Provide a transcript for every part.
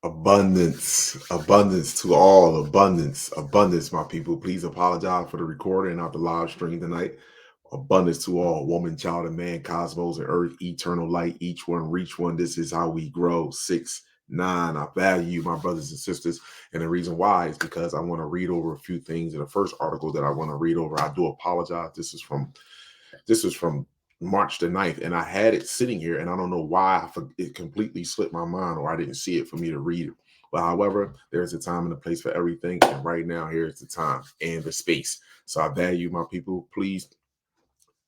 Abundance, abundance to all, abundance, abundance, my people. Please apologize for the recording of the live stream tonight. Abundance to all, woman, child, and man, cosmos and earth, eternal light, each one reach one. This is how we grow. 6 9. I value my brothers and sisters. And the reason why is because I want to read over a few things. In the first article that I want to read over, I do apologize. This is from March the 9th, and I had it sitting here, and I don't know why it completely slipped my mind or I didn't see it for me to read it. But however, there's a time and a place for everything, and right now here's the time and the space. So I value my people. Please,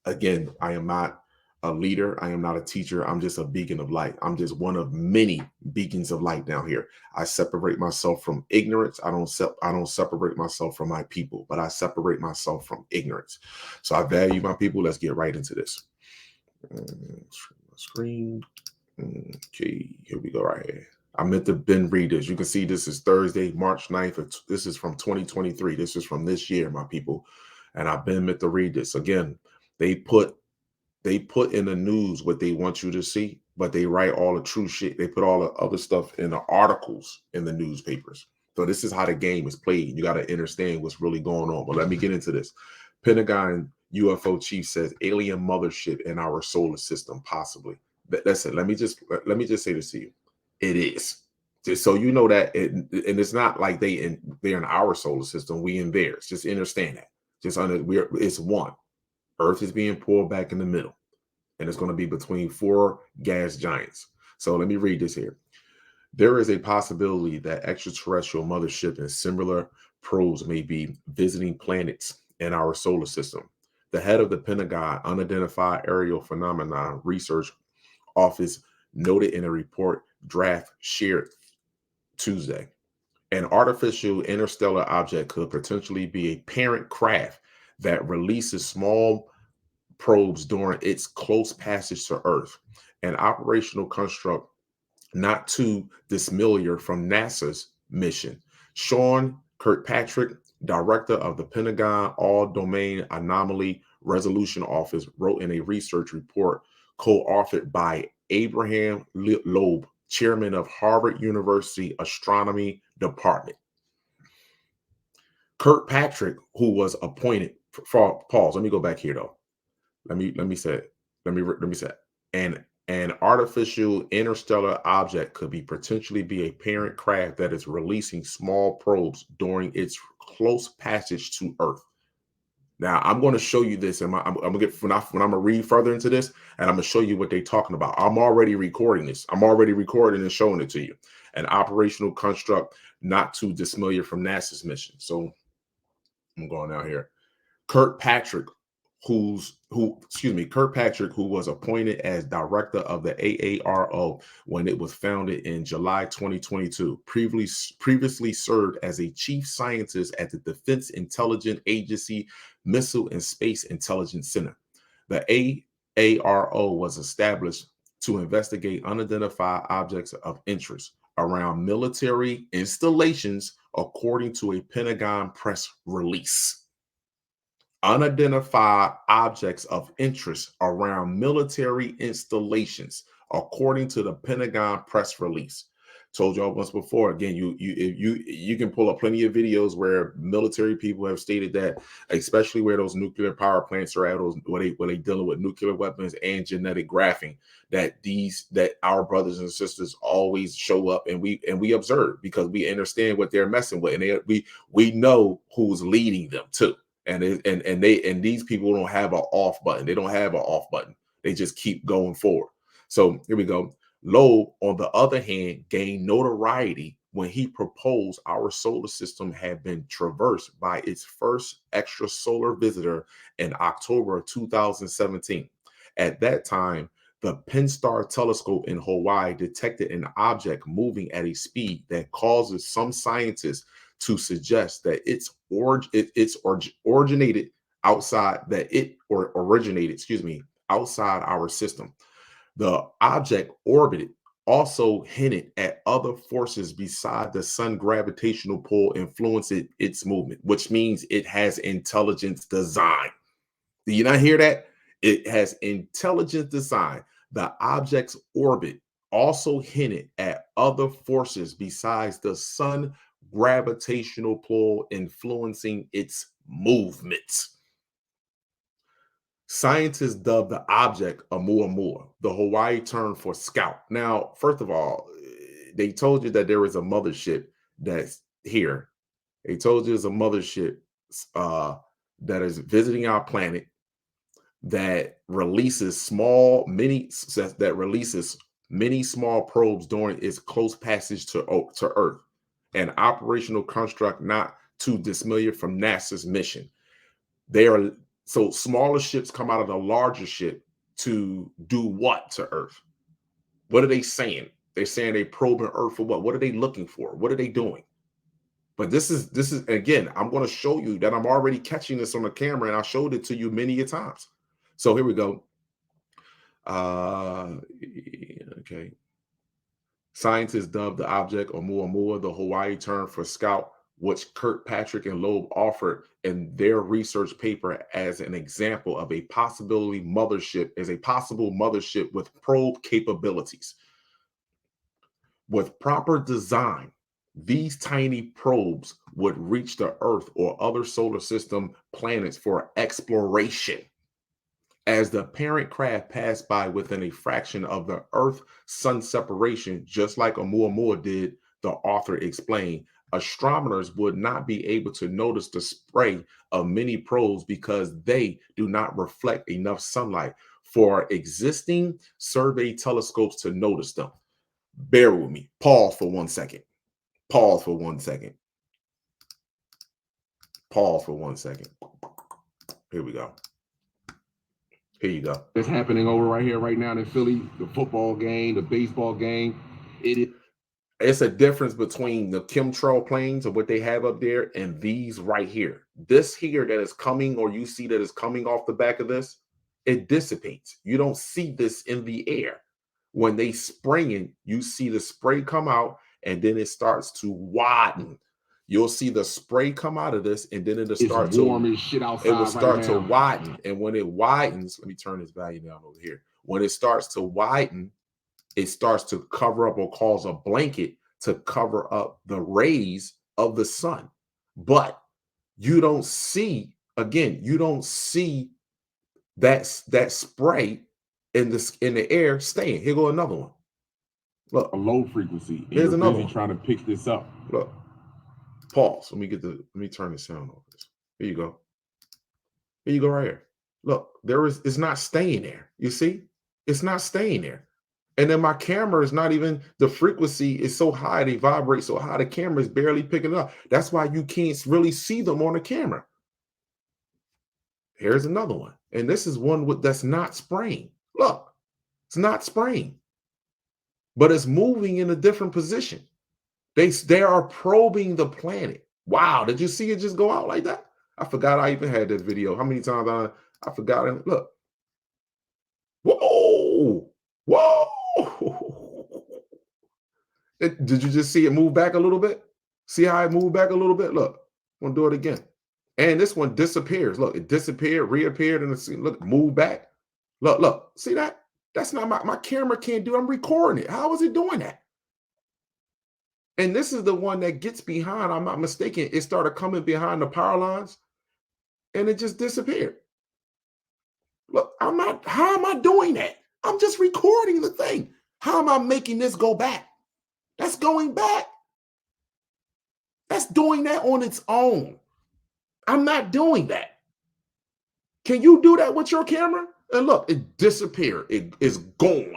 again, I am not a leader. I am not a teacher. I'm just a beacon of light. I'm just one of many beacons of light down here. I separate myself from ignorance. I don't separate myself from my people, but I separate myself from ignorance. So I value my people. Let's get right into this. Screen. Okay, here we go right here. I meant to Ben read this. You can see this is Thursday, March 9th. This is from 2023. This is from this year, my people. And I've been meant to read this. Again, they put in the news what they want you to see, but they write all the true shit. They put all the other stuff in the articles in the newspapers. So this is how the game is played. You got to understand what's really going on. But let me get into this. Pentagon UFO chief says alien mothership in our solar system, possibly. That's it. Let me just say this to you. It is. Just so you know that, and it's not like they're in our solar system. We in theirs. Just understand that. It's one. Earth is being pulled back in the middle, and it's going to be between four gas giants. So let me read this here. There is a possibility that extraterrestrial mothership and similar probes may be visiting planets in our solar system. The head of the Pentagon Unidentified Aerial Phenomenon Research Office noted in a report draft shared Tuesday. An artificial interstellar object could potentially be a parent craft that releases small probes during its close passage to Earth, an operational construct not too dissimilar from NASA's mission. Sean Kirkpatrick, director of the Pentagon All-Domain Anomaly Resolution Office, wrote in a research report co-authored by Abraham Loeb, chairman of Harvard University Astronomy Department. Kirkpatrick, who was appointed for pause. Let me go back here though. Let me say it. An artificial interstellar object could potentially be a parent craft that is releasing small probes during its close passage to Earth. Now I'm going to show you this, and I'm gonna get when I'm gonna read further into this, and I'm gonna show you what they're talking about. I'm already recording this. I'm already recording and showing it to you. An operational construct not too dissimilar from NASA's mission. So I'm going out here. Kirkpatrick, who was appointed as director of the AARO when it was founded in July 2022, previously served as a chief scientist at the Defense Intelligence Agency Missile and Space Intelligence Center. The AARO was established to investigate unidentified objects of interest around military installations, according to a Pentagon press release. Unidentified objects of interest around military installations, according to the Pentagon press release. Told y'all once before. Again, you can pull up plenty of videos where military people have stated that, especially where those nuclear power plants are at, where they dealing with nuclear weapons and genetic graphing, that our brothers and sisters always show up, and we observe, because we understand what they're messing with, and we know who's leading them too. And these people don't have an off button. They don't have an off button. They just keep going forward. So here we go. Loeb, on the other hand, gained notoriety when he proposed our solar system had been traversed by its first extrasolar visitor in October of 2017. At that time, the Penstar telescope in Hawaii detected an object moving at a speed that causes some scientists to suggest that originated outside our system. The object orbited also hinted at other forces beside the sun gravitational pull influencing its movement, which means it has intelligence design. Do you not hear that? It has intelligent design. The object's orbit also hinted at other forces besides the sun gravitational pull influencing its movements. Scientists dubbed the object Oumuamua, the Hawaii term for scout. Now, first of all, they told you that there is a mothership that's here. They told you there's a mothership uh, that is visiting our planet that releases many small probes during its close passage to Earth, an operational construct not too dissimilar from NASA's mission. They are so smaller ships come out of the larger ship to do what to Earth? What are they saying? They're saying they probing Earth for what? What are they looking for? What are they doing? But this is again, I'm going to show you that I'm already catching this on the camera, and I showed it to you many a times. So here we go. Okay. Scientists dubbed the object Oumuamua, the Hawaii term for scout, which Kirkpatrick and Loeb offered in their research paper as an example of a possible mothership with probe capabilities. With proper design, these tiny probes would reach the Earth or other solar system planets for exploration. As the parent craft passed by within a fraction of the Earth-Sun separation, just like Oumuamua did, the author explained, astronomers would not be able to notice the spray of many probes because they do not reflect enough sunlight for existing survey telescopes to notice them. Bear with me. Pause for 1 second. Pause for 1 second. Pause for 1 second. Here we go. Here you go. That's happening over right here, right now in Philly, the football game, the baseball game. It's a difference between the chemtrail planes of what they have up there and these right here. This here that is coming, or you see that is coming off the back of this, it dissipates. You don't see this in the air. When they spray it, you see the spray come out and then it starts to widen. You'll see the spray come out of this and then it'll start to warm as shit outside. It will start to widen. And when it widens, let me turn this value down over here. When it starts to widen, it starts to cover up or cause a blanket to cover up the rays of the sun. But you don't see, again, you don't see that spray in the air staying. Here go another one. Look, a low frequency. And here's another one. Trying to pick this up. Look, pause. Let me turn the sound off this. Here you go. Here you go right here. Look, it's not staying there. You see? It's not staying there. And then my camera is not even, the frequency is so high, they vibrate so high, the camera is barely picking it up. That's why you can't really see them on the camera. Here's another one. And this is one that's not spraying. Look, it's not spraying, but it's moving in a different position. They are probing the planet. Wow, did you see it just go out like that? I forgot I even had that video. How many times I forgot it? Look. Whoa, whoa. Did you just see it move back a little bit? See how it moved back a little bit? Look, I'm gonna do it again. And this one disappears. Look, it disappeared, reappeared, and look, move back. Look, see that? That's not my camera can't do. I'm recording it. How is it doing that? And this is the one that gets behind, I'm not mistaken, it started coming behind the power lines and it just disappeared. Look, how am I doing that? I'm just recording the thing. How am I making this go back? That's going back. That's doing that on its own. I'm not doing that. Can you do that with your camera? And look, it disappeared. It is gone.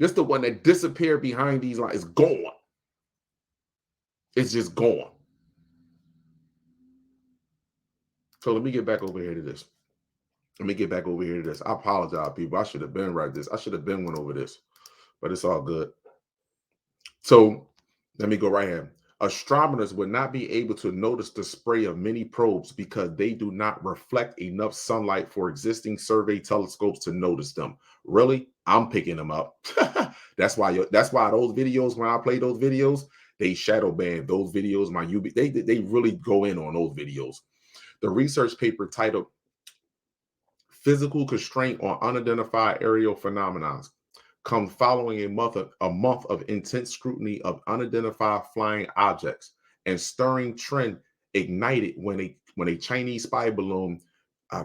Just the one that disappeared behind these lines is gone. It's just gone. So let me get back over here to this. I apologize, people. I should have been right this. I should have been went over this, but it's all good. So let me go right here. Astronomers would not be able to notice the spray of many probes because they do not reflect enough sunlight for existing survey telescopes to notice them. Really? I'm picking them up. That's why those videos, when I play those videos, they shadow ban those videos. They really go in on those videos. The research paper titled Physical Constraint on Unidentified Aerial Phenomena come following a month of intense scrutiny of unidentified flying objects and stirring trend ignited when a Chinese spy balloon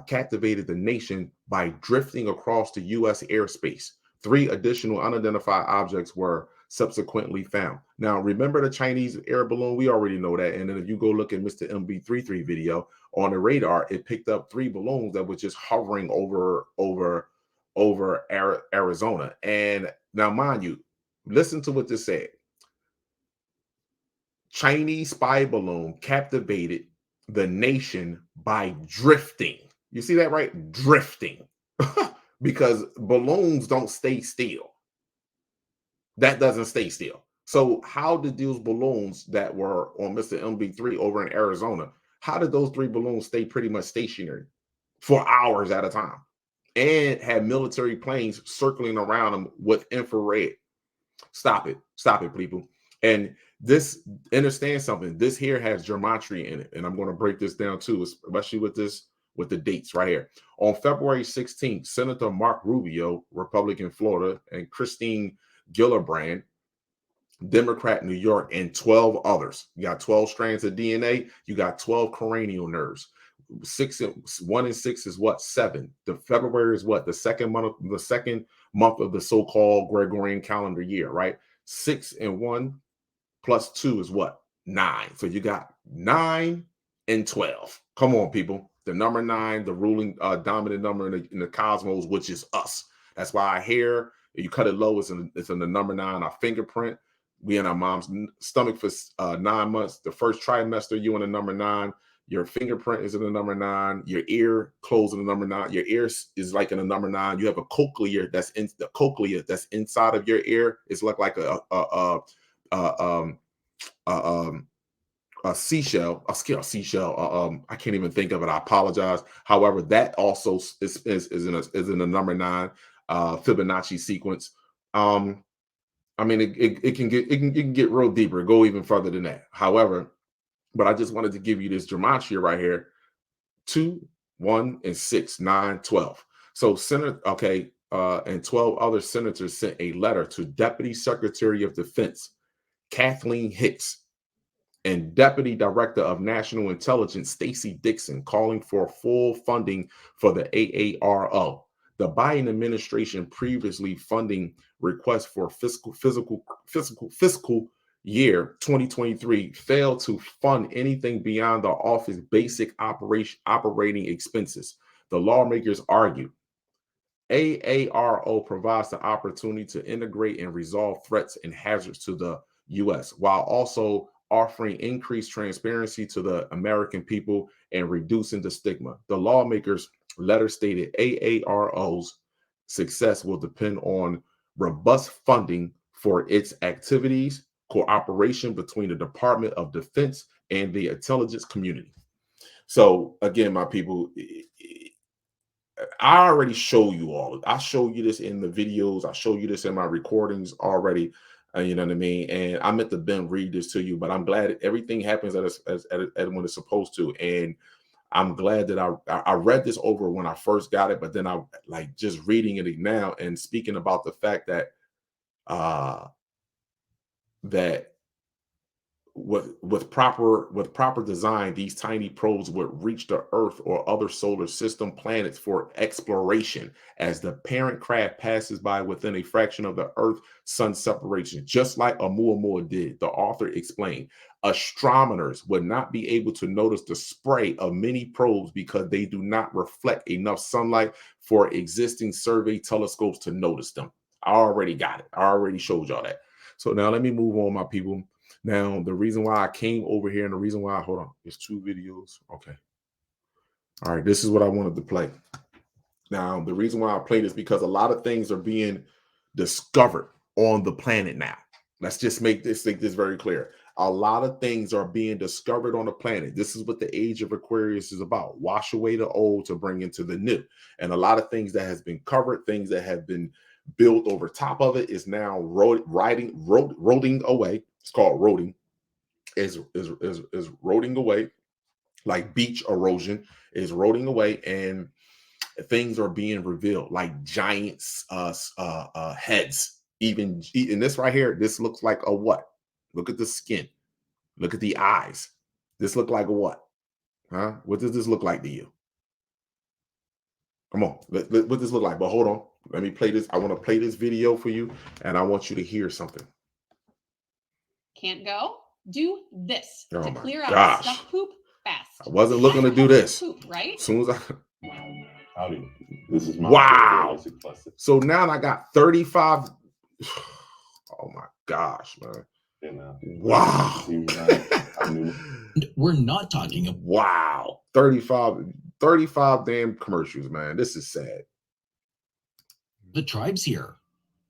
captivated the nation by drifting across the U.S. airspace. Three additional unidentified objects were subsequently found. Now, remember the Chinese air balloon? We already know that. And then if you go look at Mr. MB33 video on the radar, it picked up three balloons that were just hovering over Arizona. And now, mind you, listen to what this said. Chinese spy balloon captivated the nation by drifting. You see that, right? Drifting. Because balloons don't stay still. That doesn't stay still. So how did those balloons that were on Mr. MB3 over in Arizona, how did those three balloons stay pretty much stationary for hours at a time and had military planes circling around them with infrared? Stop it, people. And this, understand something. This here has geometry in it, and I'm going to break this down too, especially with the dates right here. On February 16th, Senator Mark Rubio, Republican Florida, and Christine Gillibrand, Democrat New York, and 12 others. You got 12 strands of DNA. You got 12 cranial nerves. 1 and 6 is what? 7. The February is what? The second month of the so-called Gregorian calendar year, right? 6 and 1 plus 2 is what? 9. So you got 9 and 12. Come on, people. The number 9, the ruling dominant number in the cosmos, which is us. That's why our hair, you cut it low, it's in the number 9. Our fingerprint, we in our mom's stomach for 9 months. The first trimester, you in the number 9. Your fingerprint is in the number 9. Your ear closed in the number 9. Your ear is like in the number 9. You have a cochlea that's in the cochlea that's inside of your ear. It's like a seashell, I can't even think of it. I apologize. However, that also is in the number 9 Fibonacci sequence. I mean, it can get real deeper, go even further than that. However, but I just wanted to give you this gematria right here: 2, 1, and 6, 9, 12. So and 12 other senators sent a letter to Deputy Secretary of Defense Kathleen Hicks and Deputy Director of National Intelligence Stacey Dixon, calling for full funding for the AARO. The Biden administration previously funding requests for fiscal year 2023 failed to fund anything beyond the office basic operating expenses. The lawmakers argue AARO provides the opportunity to integrate and resolve threats and hazards to the U.S. while also offering increased transparency to the American people and reducing the stigma. The lawmakers' letter stated AARO's success will depend on robust funding for its activities, cooperation between the Department of Defense and the intelligence community. So again, my people, I already show you all. I show you this in the videos. I show you this in my recordings already. You know what I mean? And I meant to Ben read this to you, but I'm glad everything happens at when it's supposed to. And I'm glad that I read this over when I first got it, but then I like just reading it now and speaking about the fact that that with proper design, these tiny probes would reach the Earth or other solar system planets for exploration as the parent craft passes by within a fraction of the Earth-Sun separation, just like Oumuamua did. The author explained, astronomers would not be able to notice the spray of many probes because they do not reflect enough sunlight for existing survey telescopes to notice them. I already got it. I already showed y'all that. So now let me move on, my people. Now, the reason why I came over here and the reason why, hold on, it's 2 videos. Okay. All right, this is what I wanted to play. Now, the reason why I played is because a lot of things are being discovered on the planet now. Let's just make this very clear. A lot of things are being discovered on the planet. This is what the age of Aquarius is about. Wash away the old to bring into the new. And a lot of things that has been covered, things that have been built over top of it is now roding away. It's called roding. Is roding away, like beach erosion is roding away, and things are being revealed, like giants heads. Even in this right here, this looks like a what? Look at the skin. Look at the eyes. This look like a what? Huh? What does this look like to you? Come on, what this look like? But hold on, let me play this. I want to play this video for you, and I want you to hear something. Can't go? Do this Oh to my clear out gosh. stuff poop fast. I wasn't looking to do this. Poop, right? As soon as I Howdy. This is my wow. So now I got 35. Oh my gosh, man. Wow. We're not talking about wow. 35 damn commercials, man. This is sad. the tribes here.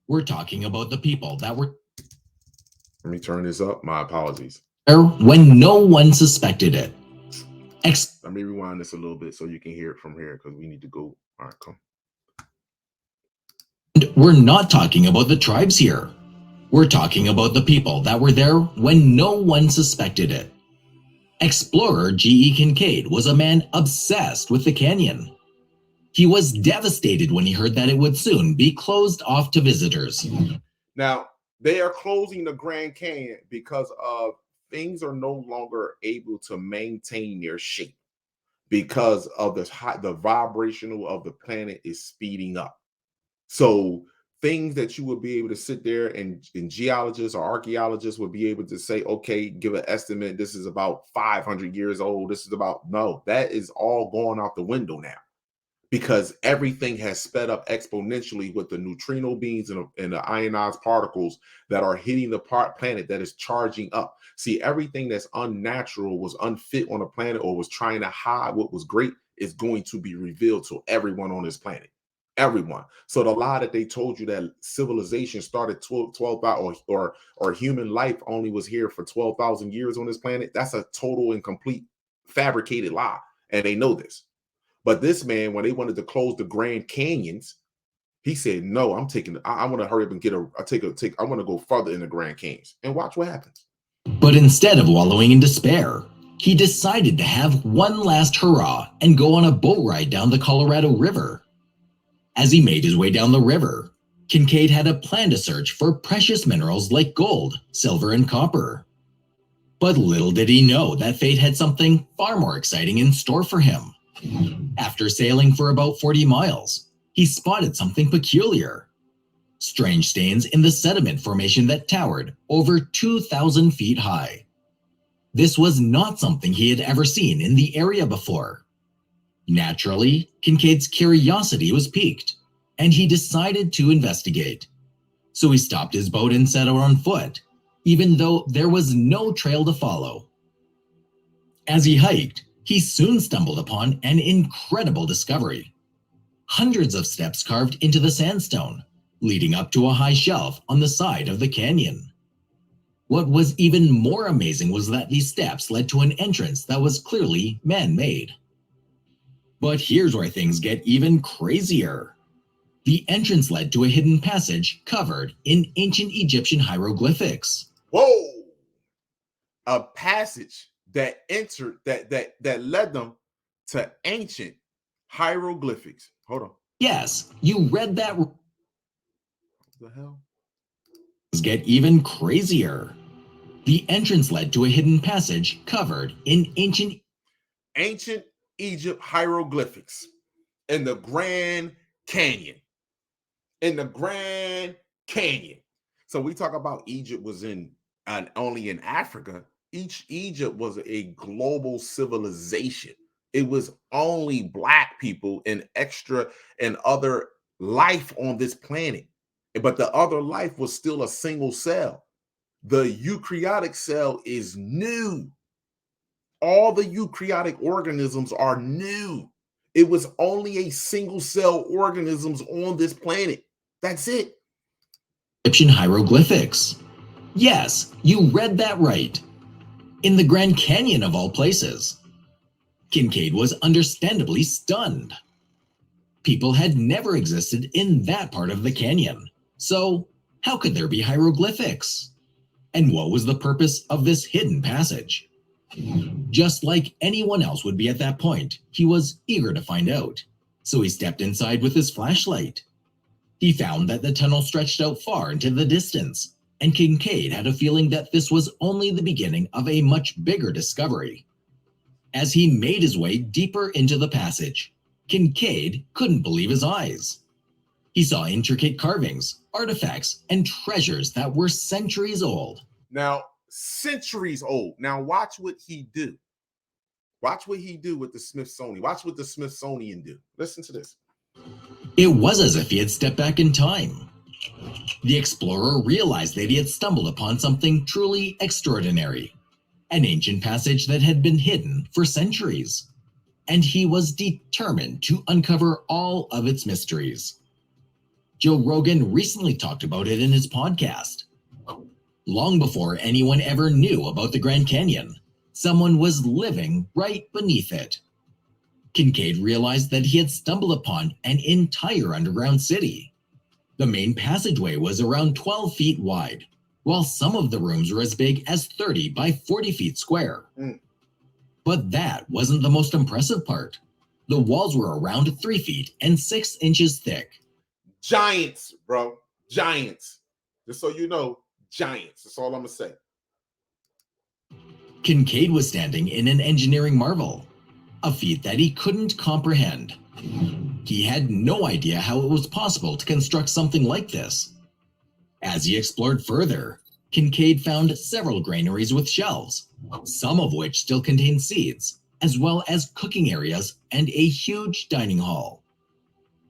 We're talking about the people that were Let me turn this up. My apologies. there when no one suspected it. Let me rewind this a little bit so you can hear it from here, because we need to go. All right, come. We're not talking about the tribes here. We're talking about the people that were there when no one suspected it. Explorer G.E. Kincaid was a man obsessed with the canyon. He was devastated when he heard that it would soon be closed off to visitors. Now, they are closing the Grand Canyon because of things are no longer able to maintain their shape because of the vibrational of the planet is speeding up. So things that you would be able to sit there and geologists or archaeologists would be able to say, okay, give an estimate. This is about 500 years old. This is about, no, that is all going out the window now, because everything has sped up exponentially with the neutrino beams and the ionized particles that are hitting the planet that is charging up. See, everything that's unnatural, was unfit on the planet, or was trying to hide what was great, is going to be revealed to everyone on this planet. Everyone. So the lie that they told you that civilization started 12,000 or human life only was here for 12,000 years on this planet, that's a total and complete fabricated lie. And they know this. But this man, when they wanted to close the Grand Canyons, he said, no, I'm taking, I want to hurry up and I want to go further in the Grand Canyons, and watch what happens. But instead of wallowing in despair, he decided to have one last hurrah and go on a boat ride down the Colorado River. As he made his way down the river, Kincaid had a plan to search for precious minerals like gold, silver, and copper. But little did he know that fate had something far more exciting in store for him. After sailing for about 40 miles, he spotted something peculiar. Strange stains in the sediment formation that towered over 2,000 feet high. This was not something he had ever seen in the area before. Naturally, Kincaid's curiosity was piqued, and he decided to investigate. So he stopped his boat and set out on foot, even though there was no trail to follow. As he hiked, he soon stumbled upon an incredible discovery. Hundreds of steps carved into the sandstone, leading up to a high shelf on the side of the canyon. What was even more amazing was that these steps led to an entrance that was clearly man-made. But here's where things get even crazier. The entrance led to a hidden passage covered in ancient Egyptian hieroglyphics. Whoa! A passage that entered, that led them to ancient hieroglyphics. Hold on. Yes, you read that. What the hell? Get even crazier. The entrance led to a hidden passage covered in ancient Egypt hieroglyphics in the Grand Canyon. In the Grand Canyon. So we talk about Egypt was only in Africa. Egypt was a global civilization. It was only Black people and other life on this planet. But the other life was still a single cell. The eukaryotic cell is new. All the eukaryotic organisms are new. It was only a single cell organisms on this planet. That's it. Egyptian hieroglyphics. Yes, you read that right. In the Grand Canyon of all places. Kincaid was understandably stunned. People had never existed in that part of the canyon. So, how could there be hieroglyphics? And what was the purpose of this hidden passage? Just like anyone else would be at that point, he was eager to find out. So he stepped inside with his flashlight. He found that the tunnel stretched out far into the distance, and Kincaid had a feeling that this was only the beginning of a much bigger discovery. As he made his way deeper into the passage, Kincaid couldn't believe his eyes. He saw intricate carvings, artifacts, and treasures that were centuries old. Now, centuries old. Now, watch what he do. Watch what he do with the Smithsonian. Watch what the Smithsonian do. Listen to this. It was as if he had stepped back in time. The explorer realized that he had stumbled upon something truly extraordinary, an ancient passage that had been hidden for centuries, and he was determined to uncover all of its mysteries. Joe Rogan recently talked about it in his podcast. Long before anyone ever knew about the Grand Canyon, someone was living right beneath it. Kincaid realized that he had stumbled upon an entire underground city. The main passageway was around 12 feet wide, while some of the rooms were as big as 30 by 40 feet square. But that wasn't the most impressive part. The walls were around 3 feet and 6 inches thick. Giants, bro. Giants. Just so you know, giants. That's all I'm going to say. Kincaid was standing in an engineering marvel, a feat that he couldn't comprehend. He had no idea how it was possible to construct something like this. As he explored further, Kincaid found several granaries with shelves, some of which still contained seeds, as well as cooking areas and a huge dining hall.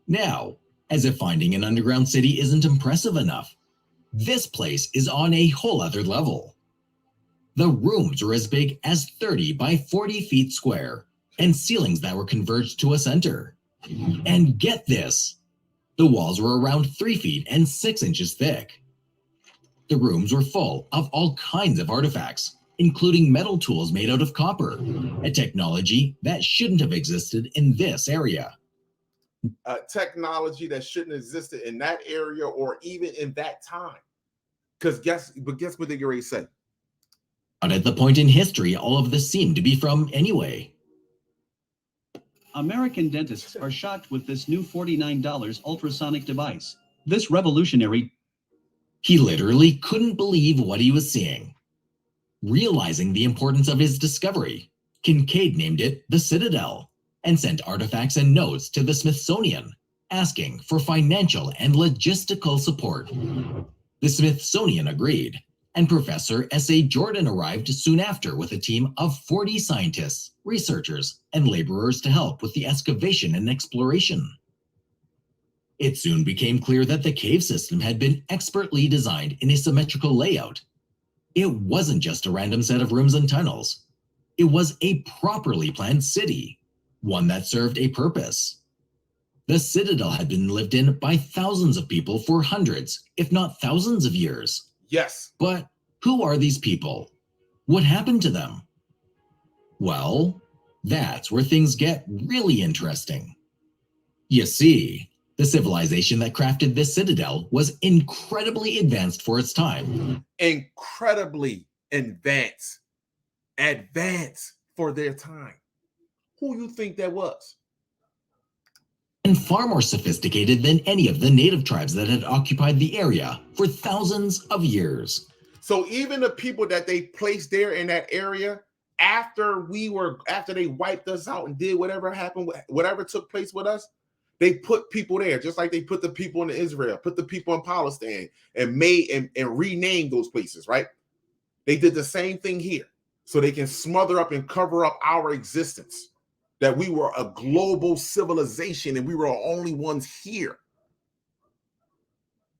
Now, as if finding an underground city isn't impressive enough, this place is on a whole other level. The rooms were as big as 30 by 40 feet square, and ceilings that were converged to a center. And get this, the walls were around 3 feet and 6 inches thick. The rooms were full of all kinds of artifacts, including metal tools made out of copper, a technology that shouldn't have existed in this area. Technology that shouldn't have existed in that area or even in that time. Because guess what they get ready to say? But at the point in history all of this seemed to be from anyway. American dentists are shocked with this new $49 ultrasonic device. This revolutionary... He literally couldn't believe what he was seeing. Realizing the importance of his discovery, Kincaid named it the Citadel and sent artifacts and notes to the Smithsonian, asking for financial and logistical support. The Smithsonian agreed, and Professor S.A. Jordan arrived soon after with a team of 40 scientists, researchers, and laborers to help with the excavation and exploration. It soon became clear that the cave system had been expertly designed in a symmetrical layout. It wasn't just a random set of rooms and tunnels. It was a properly planned city, one that served a purpose. The Citadel had been lived in by thousands of people for hundreds, if not thousands of years. Yes. But who are these people? What happened to them? Well, that's where things get really interesting. You see, the civilization that crafted this citadel was incredibly advanced for its time. Incredibly advanced. Advanced for their time. Who you think that was? And far more sophisticated than any of the native tribes that had occupied the area for thousands of years. So even the people that they placed there in that area, after they wiped us out and did whatever happened, whatever took place with us, they put people there, just like they put the people in Israel, put the people in Palestine, and made and renamed those places, right? They did the same thing here, so they can smother up and cover up our existence, that we were a global civilization and we were the only ones here.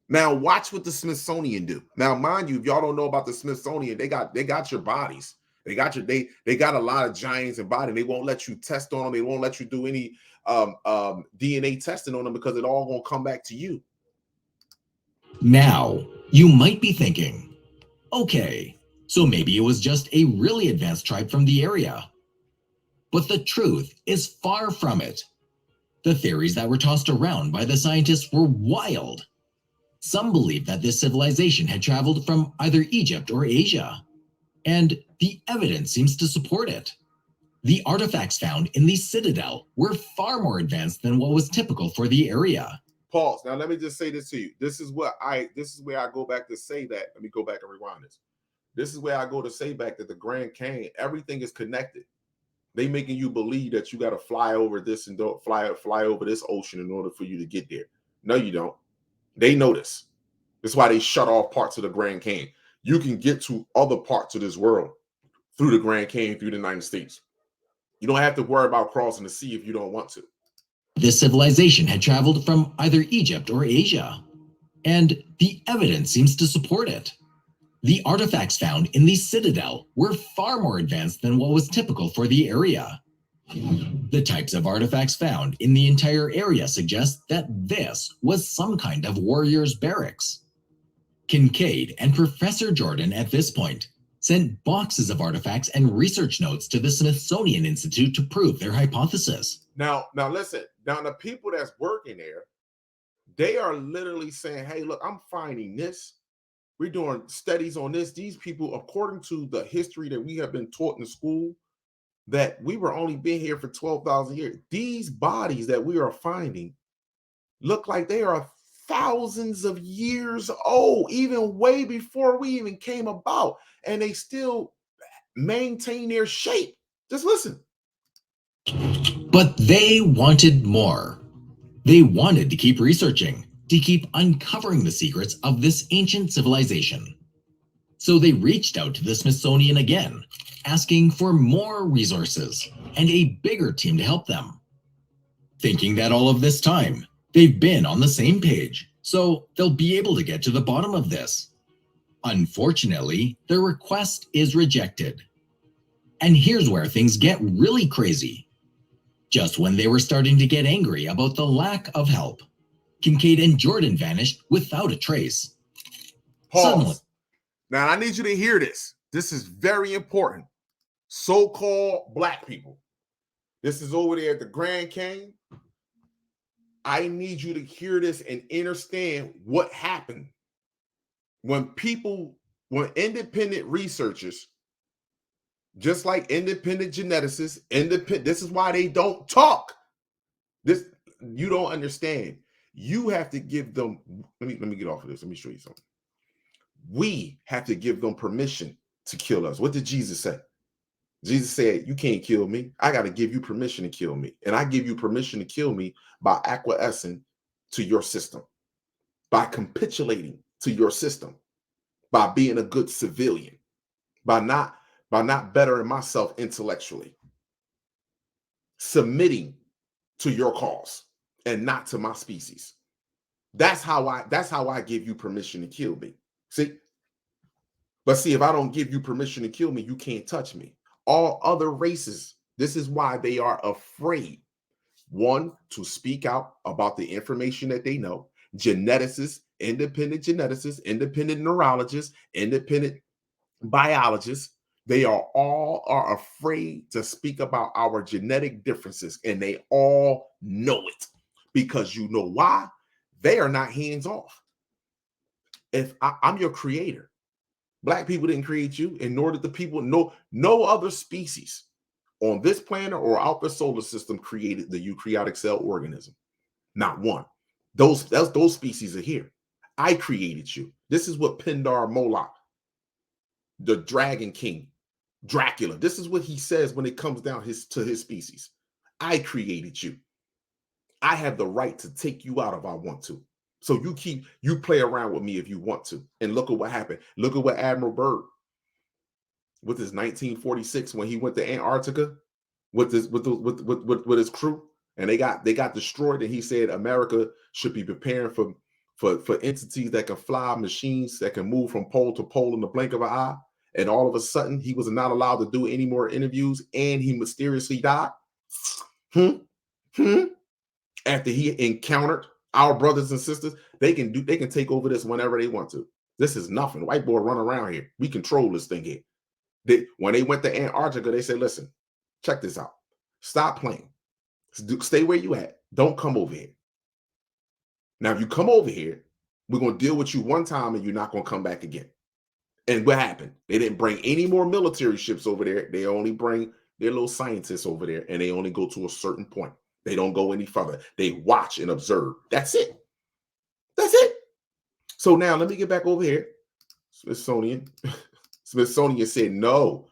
Now watch what the Smithsonian do. Now, mind you, if y'all don't know about the Smithsonian, they got your bodies. They got a lot of giants and body. They won't let you test on them. They won't let you do any DNA testing on them because it all gonna come back to you. Now, you might be thinking, okay, so maybe it was just a really advanced tribe from the area. But the truth is far from it. The theories that were tossed around by the scientists were wild. Some believed that this civilization had traveled from either Egypt or Asia, and the evidence seems to support it. The artifacts found in the Citadel were far more advanced than what was typical for the area. Pause. Now let me just say this to you. This is where I go back to say that. Let me go back and rewind this. This is where I go to say back that the Grand Canyon, everything is connected. They making you believe that you got to fly over this and don't fly over this ocean in order for you to get there. No, you don't. They know this. That's why they shut off parts of the Grand Canyon. You can get to other parts of this world through the Grand Canyon, through the United States. You don't have to worry about crossing the sea if you don't want to. This civilization had traveled from either Egypt or Asia, and the evidence seems to support it. The artifacts found in the Citadel were far more advanced than what was typical for the area. The types of artifacts found in the entire area suggest that this was some kind of warrior's barracks. Kincaid and Professor Jordan at this point sent boxes of artifacts and research notes to the Smithsonian Institute to prove their hypothesis. Now listen. Now the people that's working there, they are literally saying, "Hey, look, I'm finding this. We're doing studies on this. These people, according to the history that we have been taught in school, that we were only been here for 12,000 years. These bodies that we are finding look like they are thousands of years old, even way before we even came about, and they still maintain their shape." Just listen. But they wanted more. They wanted to keep researching, to keep uncovering the secrets of this ancient civilization. So they reached out to the Smithsonian again, asking for more resources and a bigger team to help them. Thinking that all of this time, they've been on the same page, so they'll be able to get to the bottom of this. Unfortunately, their request is rejected. And here's where things get really crazy. Just when they were starting to get angry about the lack of help, Kincaid and Jordan vanished without a trace. Pause. Suddenly, Now I need you to hear this. This is very important. So-called black people. This is over there at the Grand Canyon. I need you to hear this and understand what happened when independent researchers, just like independent geneticists, this is why they don't talk. This, you don't understand. You have to give them, let me get off of this. Let me show you something. We have to give them permission to kill us. What did Jesus say? Jesus said, "You can't kill me. I got to give you permission to kill me. And I give you permission to kill me by acquiescing to your system, by capitulating to your system, by being a good civilian, by not bettering myself intellectually, submitting to your cause and not to my species. That's how I give you permission to kill me." See? But see, if I don't give you permission to kill me, you can't touch me. All other races, this is why they are afraid. One, to speak out about the information that they know. Geneticists, independent neurologists, independent biologists, they are all afraid to speak about our genetic differences, and they all know it. Because you know why? They are not hands off. If I'm your creator, black people didn't create you, and nor did the people, no other species on this planet or out the solar system created the eukaryotic cell organism. Not one. Those species are here. I created you. This is what Pindar Moloch, the Dragon King, Dracula, this is what he says when it comes down to his species. I created you. I have the right to take you out if I want to. So you play around with me if you want to. And look at what happened. Look at what Admiral Byrd, with his 1946, when he went to Antarctica with his crew, and they got destroyed. And he said America should be preparing for entities that can fly, machines that can move from pole to pole in the blink of an eye. And all of a sudden, he was not allowed to do any more interviews, and he mysteriously died. After he encountered our brothers and sisters, they can take over this whenever they want to. This is nothing. White boy run around here. We control this thing here. When they went to Antarctica, they said, "Listen, check this out. Stop playing. Stay where you at. Don't come over here. Now, if you come over here, we're going to deal with you one time, and you're not going to come back again." And what happened? They didn't bring any more military ships over there. They only bring They're little scientists over there, and they only go to a certain point. They don't go any further. They watch and observe. That's it. That's it. So now let me get back over here. Smithsonian. Smithsonian said no.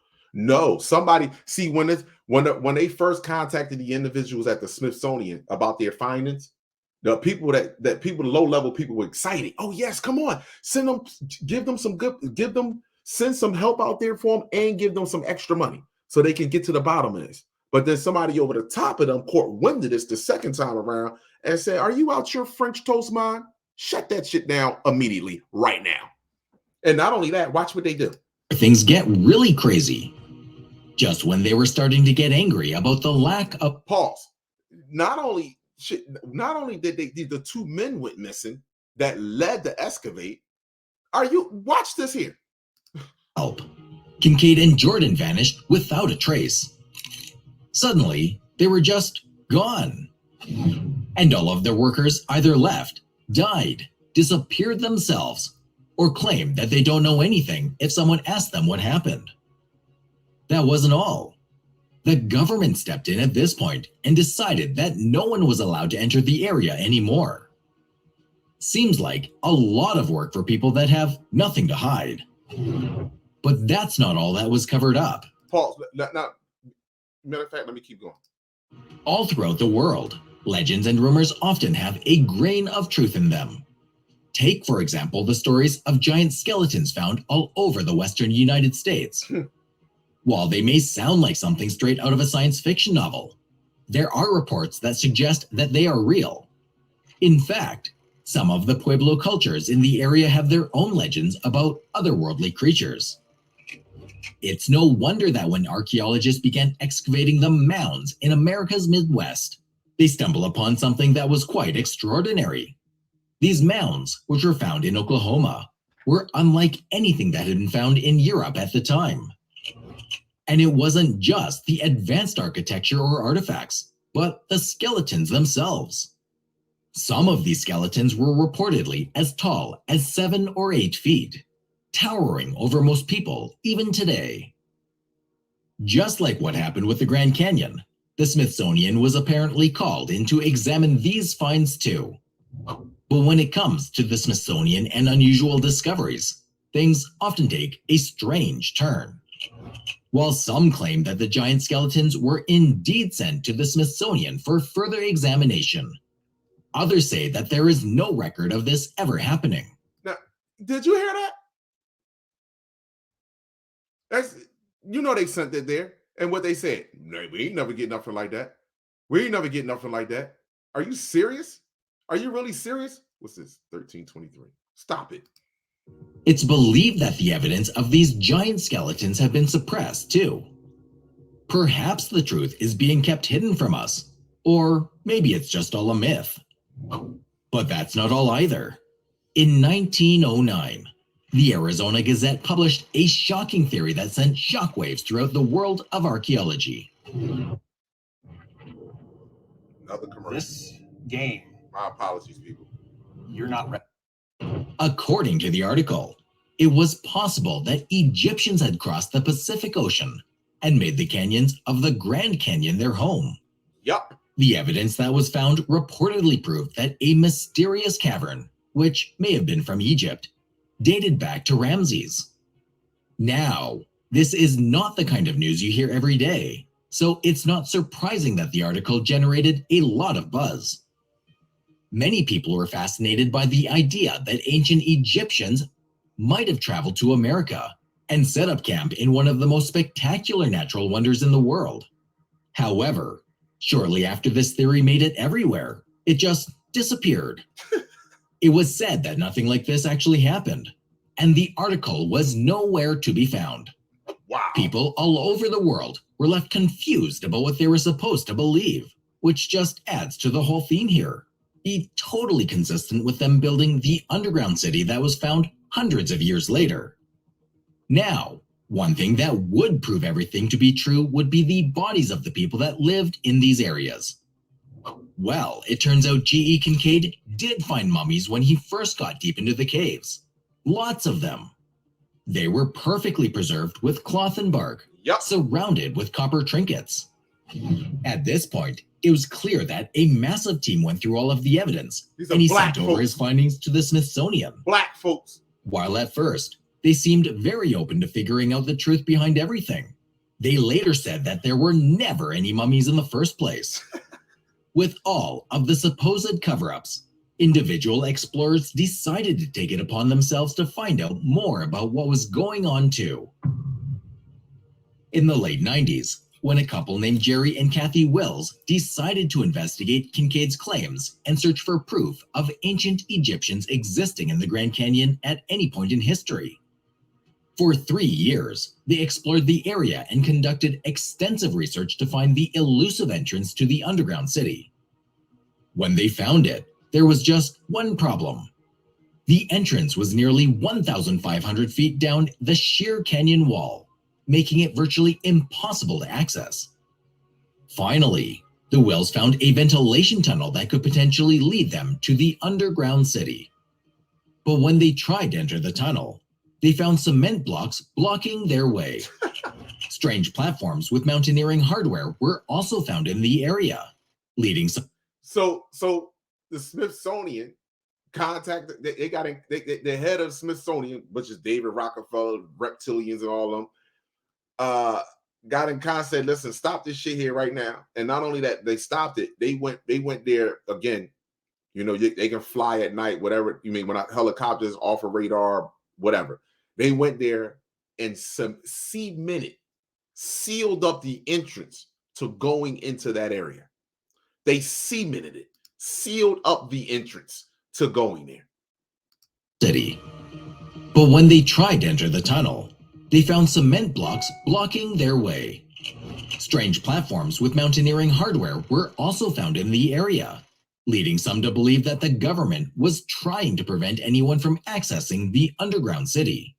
Somebody see when they first contacted the individuals at the Smithsonian about their findings, the people that people, low level people were excited. Oh yes, come on, send them, send some help out there for them, and give them some extra money so they can get to the bottom of this. But then somebody over the top of them caught wind of this the second time around and said, "Are you out your French toast mind? Shut that shit down immediately, right now." And not only that, watch what they do. Things get really crazy. Just when they were starting to get angry about the lack of Pause. Not only did the two men went missing that led to excavate. Watch this here. help, Kincaid and Jordan vanished without a trace. Suddenly, they were just gone. And all of their workers either left, died, disappeared themselves, or claimed that they don't know anything if someone asked them what happened. That wasn't all. The government stepped in at this point and decided that no one was allowed to enter the area anymore. Seems like a lot of work for people that have nothing to hide. But that's not all that was covered up. Pause. Now, matter of fact, let me keep going. All throughout the world, legends and rumors often have a grain of truth in them. Take, for example, the stories of giant skeletons found all over the western United States. While they may sound like something straight out of a science fiction novel, there are reports that suggest that they are real. In fact, some of the Pueblo cultures in the area have their own legends about otherworldly creatures. It's no wonder that when archaeologists began excavating the mounds in America's Midwest, they stumbled upon something that was quite extraordinary. These mounds, which were found in Oklahoma, were unlike anything that had been found in Europe at the time. And it wasn't just the advanced architecture or artifacts, but the skeletons themselves. Some of these skeletons were reportedly as tall as 7 or 8 feet, towering over most people even today. Just like what happened with the Grand Canyon, the Smithsonian was apparently called in to examine these finds too. But when it comes to the Smithsonian and unusual discoveries, things often take a strange turn. While some claim that the giant skeletons were indeed sent to the Smithsonian for further examination, others say that there is no record of this ever happening. Now, did you hear that? They sent it there. And what they said, "No, we ain't never get nothing like that. We ain't never get nothing like that." Are you serious? Are you really serious? What's this? 1323. Stop it. It's believed that the evidence of these giant skeletons have been suppressed too. Perhaps the truth is being kept hidden from us, or maybe it's just all a myth. But that's not all either. In 1909, the Arizona Gazette published a shocking theory that sent shockwaves throughout the world of archaeology. Another commercial. This game, My apologies, people. you're not ready. According to the article, it was possible that Egyptians had crossed the Pacific Ocean and made the canyons of the Grand Canyon their home. Yup. The evidence that was found reportedly proved that a mysterious cavern, which may have been from Egypt, dated back to Ramses. Now, this is not the kind of news you hear every day, so it's not surprising that the article generated a lot of buzz. Many people were fascinated by the idea that ancient Egyptians might have traveled to America and set up camp in one of the most spectacular natural wonders in the world. However, shortly after this theory made it everywhere, it just disappeared. It was said that nothing like this actually happened, and the article was nowhere to be found. Wow. People all over the world were left confused about what they were supposed to believe, which just adds to the whole theme here. Be totally consistent with them building the underground city that was found hundreds of years later. Now, one thing that would prove everything to be true would be the bodies of the people that lived in these areas. Well, it turns out G.E. Kincaid did find mummies when he first got deep into the caves. Lots of them. They were perfectly preserved with cloth and bark, Yep. surrounded with copper trinkets. At this point, it was clear that a massive team went through all of the evidence, These are and he black sent over his folks. findings to the Smithsonian. Black folks. While at first, they seemed very open to figuring out the truth behind everything, they later said that there were never any mummies in the first place. With all of the supposed cover-ups, individual explorers decided to take it upon themselves to find out more about what was going on too. In the late 90s, when a couple named Jerry and Kathy Wills decided to investigate Kincaid's claims and search for proof of ancient Egyptians existing in the Grand Canyon at any point in history. For 3 years, they explored the area and conducted extensive research to find the elusive entrance to the underground city. When they found it, there was just one problem. The entrance was nearly 1,500 feet down the sheer canyon wall, making it virtually impossible to access. Finally, the Wills found a ventilation tunnel that could potentially lead them to the underground city. But when they tried to enter the tunnel, they found cement blocks blocking their way. Strange platforms with mountaineering hardware were also found in the area, leading some. So the Smithsonian contacted. They got in, the head of Smithsonian, which is David Rockefeller, reptilians, and all of them. Got in contact, said, listen, stop this shit here right now. And not only that, they stopped it. They went there again. You know, they can fly at night, whatever you mean, when helicopters off a radar, whatever. They went there and sealed up the entrance to going into that area. They cemented it, sealed up the entrance to going there. City. But when they tried to enter the tunnel, they found cement blocks blocking their way. Strange platforms with mountaineering hardware were also found in the area, leading some to believe that the government was trying to prevent anyone from accessing the underground city.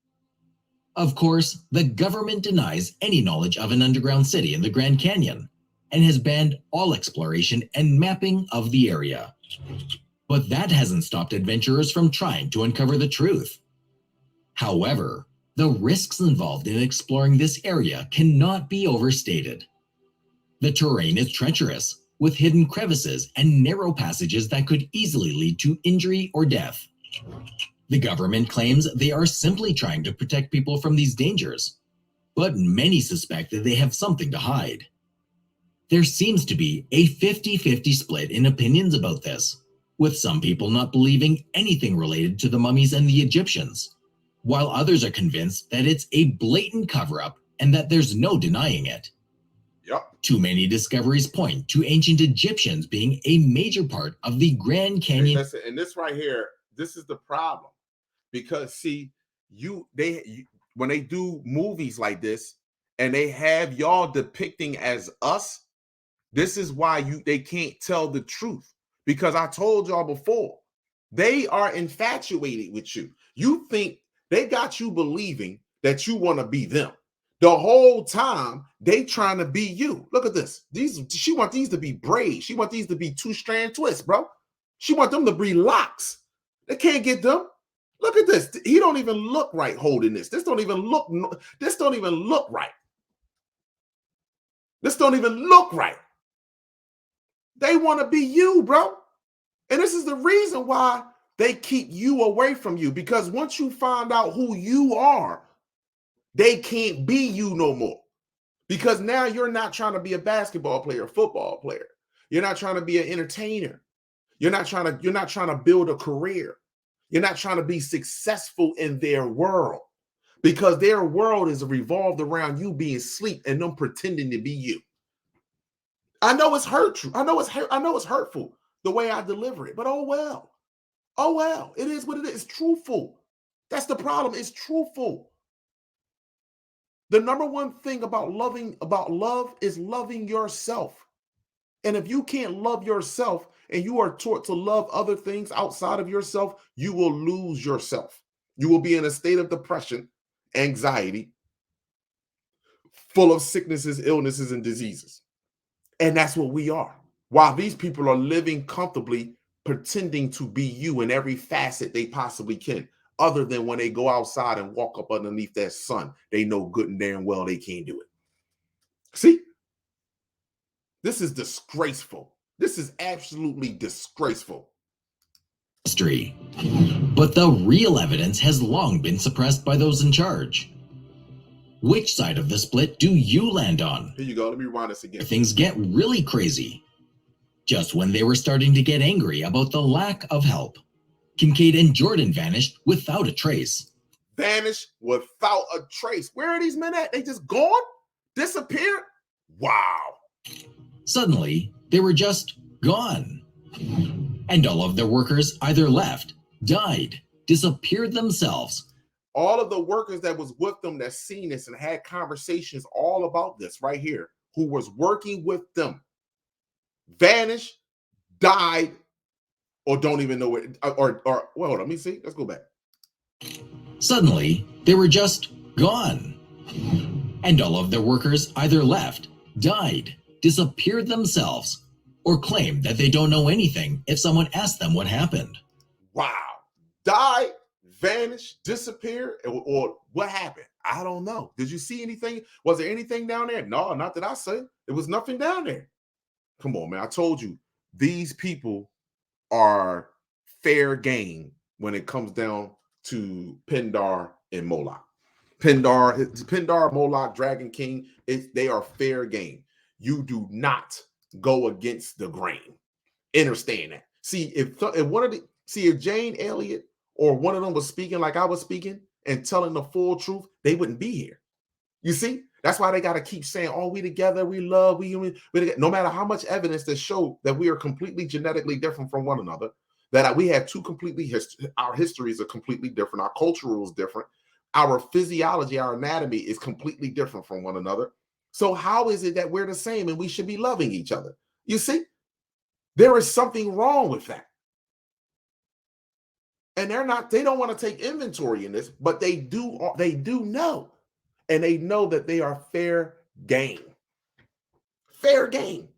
Of course, the government denies any knowledge of an underground city in the Grand Canyon and has banned all exploration and mapping of the area. But that hasn't stopped adventurers from trying to uncover the truth. However, the risks involved in exploring this area cannot be overstated. The terrain is treacherous, with hidden crevices and narrow passages that could easily lead to injury or death. The government claims they are simply trying to protect people from these dangers, but many suspect that they have something to hide. There seems to be a 50-50 split in opinions about this, with some people not believing anything related to the mummies and the Egyptians, while others are convinced that it's a blatant cover-up and that there's no denying it. Yep. Too many discoveries point to ancient Egyptians being a major part of the Grand Canyon. Listen, and this right here, this is the problem. Because see, when they do movies like this and they have y'all depicting as us, this is why they can't tell the truth. Because I told y'all before, they are infatuated with you. You think they got you believing that you want to be them. The whole time they trying to be you. Look at this. She want these to be braids. She want these to be 2-strand twists, bro. She want them to be locks. They can't get them. Look at this. He don't even look right holding this. This don't even look right. This don't even look right. They want to be you, bro. And this is the reason why they keep you away from you, because once you find out who you are, they can't be you no more. Because now you're not trying to be a basketball player, football player. You're not trying to be an entertainer. You're not trying to build a career. You're not trying to be successful in their world, because their world is revolved around you being asleep and them pretending to be you. I know it's hurtful. I know it's hurtful the way I deliver it, but oh well. Oh well. It is what it is. It's truthful. That's the problem. It's truthful. The number one thing about love is loving yourself. And if you can't love yourself and you are taught to love other things outside of yourself, you will lose yourself. You will be in a state of depression, anxiety, full of sicknesses, illnesses, and diseases. And that's what we are. While these people are living comfortably, pretending to be you in every facet they possibly can. other than when they go outside and walk up underneath that sun. They know good and damn well they can't do it. See? This is disgraceful. This is absolutely disgraceful. History. But the real evidence has long been suppressed by those in charge. Which side of the split do you land on? Here you go. Let me rewind this again. Things get really crazy. Just when they were starting to get angry about the lack of help, Kincaid and Jordan vanished without a trace. Vanished without a trace. Where are these men at? They just gone? Disappeared? Wow. Suddenly, they were just gone. And all of their workers either left, died, disappeared themselves. All of the workers that was with them that seen this and had conversations all about this right here, who was working with them, vanished, died, or don't even know it, or well, hold on, let me see. Let's go back. Suddenly, they were just gone. And all of their workers either left, died, disappeared themselves, or claimed that they don't know anything if someone asked them what happened. Wow. Died, vanished, disappeared, or what happened? I don't know. Did you see anything? Was there anything down there? No, not that I say. There was nothing down there. Come on, man. I told you, these people are fair game when it comes down to Pindar and Moloch. Pindar, Moloch, Dragon King, they are fair game. You do not go against the grain. Understand that. See, if Jane Elliott or one of them was speaking like I was speaking and telling the full truth, they wouldn't be here. You see? That's why they got to keep saying, oh, we together, we love, we no matter how much evidence to show that we are completely genetically different from one another, that we have two completely, our histories are completely different, our culture is different, our physiology, our anatomy is completely different from one another. So how is it that we're the same and we should be loving each other? You see? There is something wrong with that. And they don't want to take inventory in this, but they do know. And they know that they are fair game. Fair game.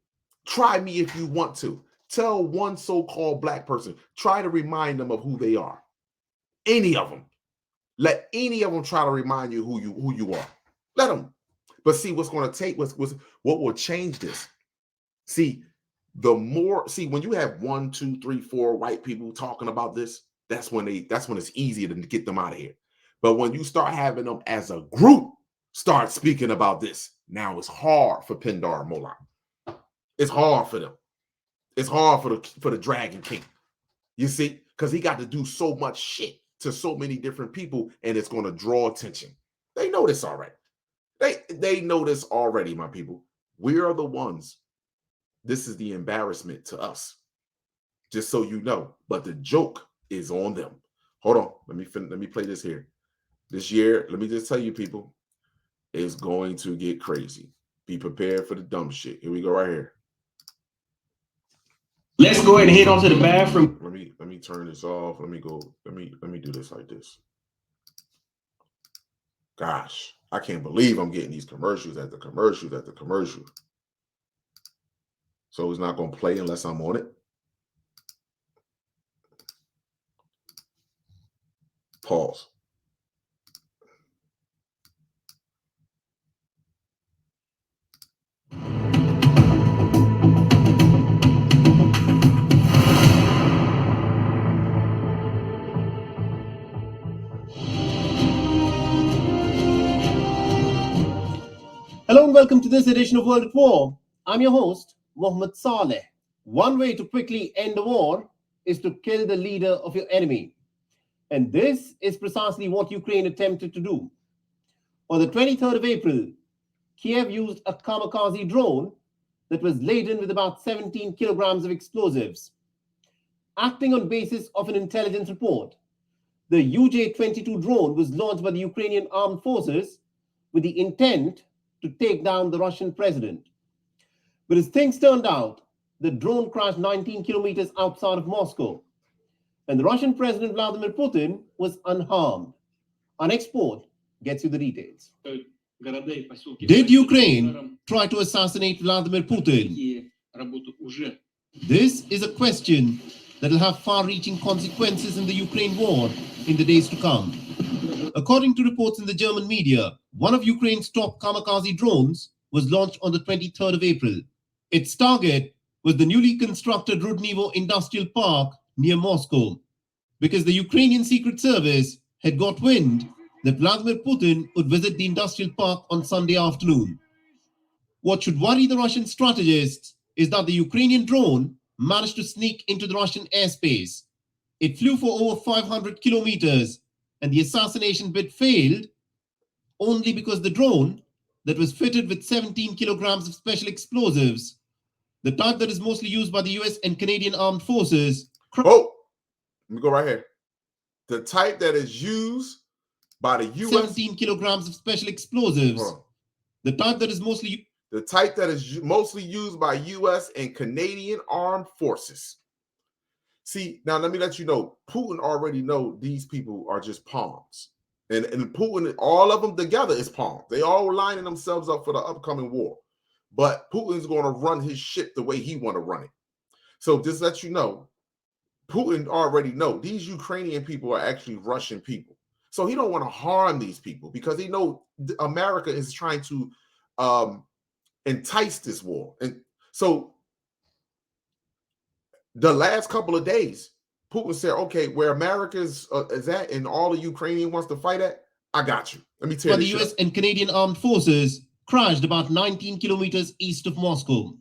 Try me if you want to. Tell one so-called black person. Try to remind them of who they are. Any of them. Let any of them try to remind you who you are. Let them. But see, what's going to take, what will change this? See, when you have 1, 2, 3, 4 white people talking about this, that's when it's easier to get them out of here. But when you start having them as a group start speaking about this, now it's hard for Pindar and Moloch. It's hard for them. It's hard for the Dragon King. You see? Because he got to do so much shit to so many different people, and it's going to draw attention. They know this already. They know this already, my people. We are the ones. This is the embarrassment to us. Just so you know. But the joke is on them. Hold on. Let me play this here. This year, let me just tell you, people, is going to get crazy. Be prepared for the dumb shit. Here we go right here. Let's go ahead and head on to the bathroom. Let me turn this off. Let me do this like this. Gosh, I can't believe I'm getting these commercials at the commercial. So it's not going to play unless I'm on it. Pause. Hello and welcome to this edition of World at War. I'm your host, Mohammed Saleh. One way to quickly end a war is to kill the leader of your enemy. And this is precisely what Ukraine attempted to do. On the 23rd of April, Kiev used a kamikaze drone that was laden with about 17 kilograms of explosives. Acting on basis of an intelligence report, the UJ-22 drone was launched by the Ukrainian armed forces with the intent to take down the Russian president. But as things turned out, the drone crashed 19 kilometers outside of Moscow, and the Russian President Vladimir Putin was unharmed. Our next report gets you the details. Did Ukraine try to assassinate Vladimir Putin? This is a question that will have far-reaching consequences in the Ukraine war in the days to come. According to reports in the German media, one of Ukraine's top kamikaze drones was launched on the 23rd of April. Its target was the newly constructed Rudnevo Industrial Park near Moscow, because the Ukrainian Secret Service had got wind that Vladimir Putin would visit the industrial park on Sunday afternoon. What should worry the Russian strategists is that the Ukrainian drone managed to sneak into the Russian airspace. It flew for over 500 kilometers, and the assassination bid failed only because the drone, that was fitted with 17 kilograms of special explosives, the type that is mostly used by the US and Canadian armed forces. Oh, let me go right here. The type that is used by the US. 17 kilograms of special explosives. The type that is mostly mostly used by US and Canadian armed forces. See, now let me let you know, Putin already know these people are just pawns. And Putin, all of them together is pawns. They all lining themselves up for the upcoming war. But Putin's going to run his ship the way he want to run it. So just let you know, Putin already know these Ukrainian people are actually Russian people. So he don't want to harm these people because he know America is trying to entice this war. And so the last couple of days, Putin said, okay, where America's is at and all the Ukrainian wants to fight at, I got you. Let me tell you. The US and Canadian armed forces crashed about 19 kilometers east of Moscow.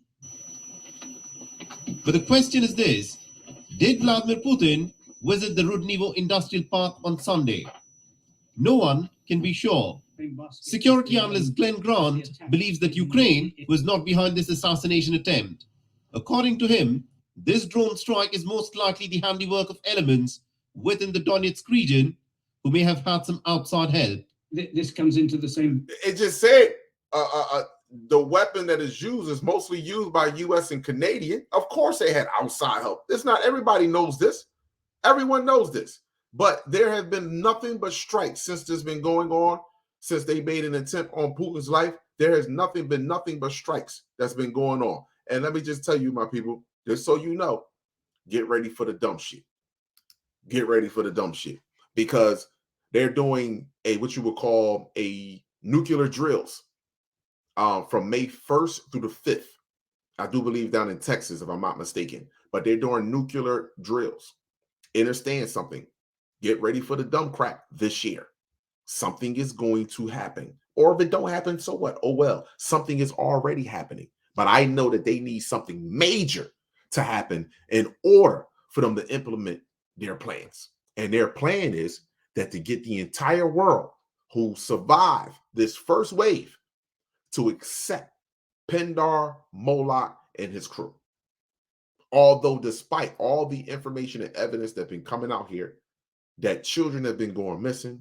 But the question is this: did Vladimir Putin visit the Rudnevo Industrial Park on Sunday? No one can be sure. Security analyst Glenn Grant believes that Ukraine was not behind this assassination attempt. According to him, this drone strike is most likely the handiwork of elements within the Donetsk region who may have had some outside help. This comes into the same. It just said the weapon that is used is mostly used by US and Canadian. Of course they had outside help. It's not everybody knows this. Everyone knows this. But there have been nothing but strikes since this has been going on, since they made an attempt on Putin's life. There has been nothing but strikes that's been going on. And let me just tell you, my people, just so you know, get ready for the dumb shit. Get ready for the dumb shit. Because they're doing what you would call a nuclear drills from May 1st through the 5th. I do believe down in Texas, if I'm not mistaken. But they're doing nuclear drills. Understand something. Get ready for the dumb crap this year. Something is going to happen. Or if it don't happen, so what? Oh, well, something is already happening. But I know that they need something major to happen in order for them to implement their plans. And their plan is that to get the entire world who survive this first wave to accept Pindar, Moloch, and his crew. Although despite all the information and evidence that's been coming out here, that children have been going missing,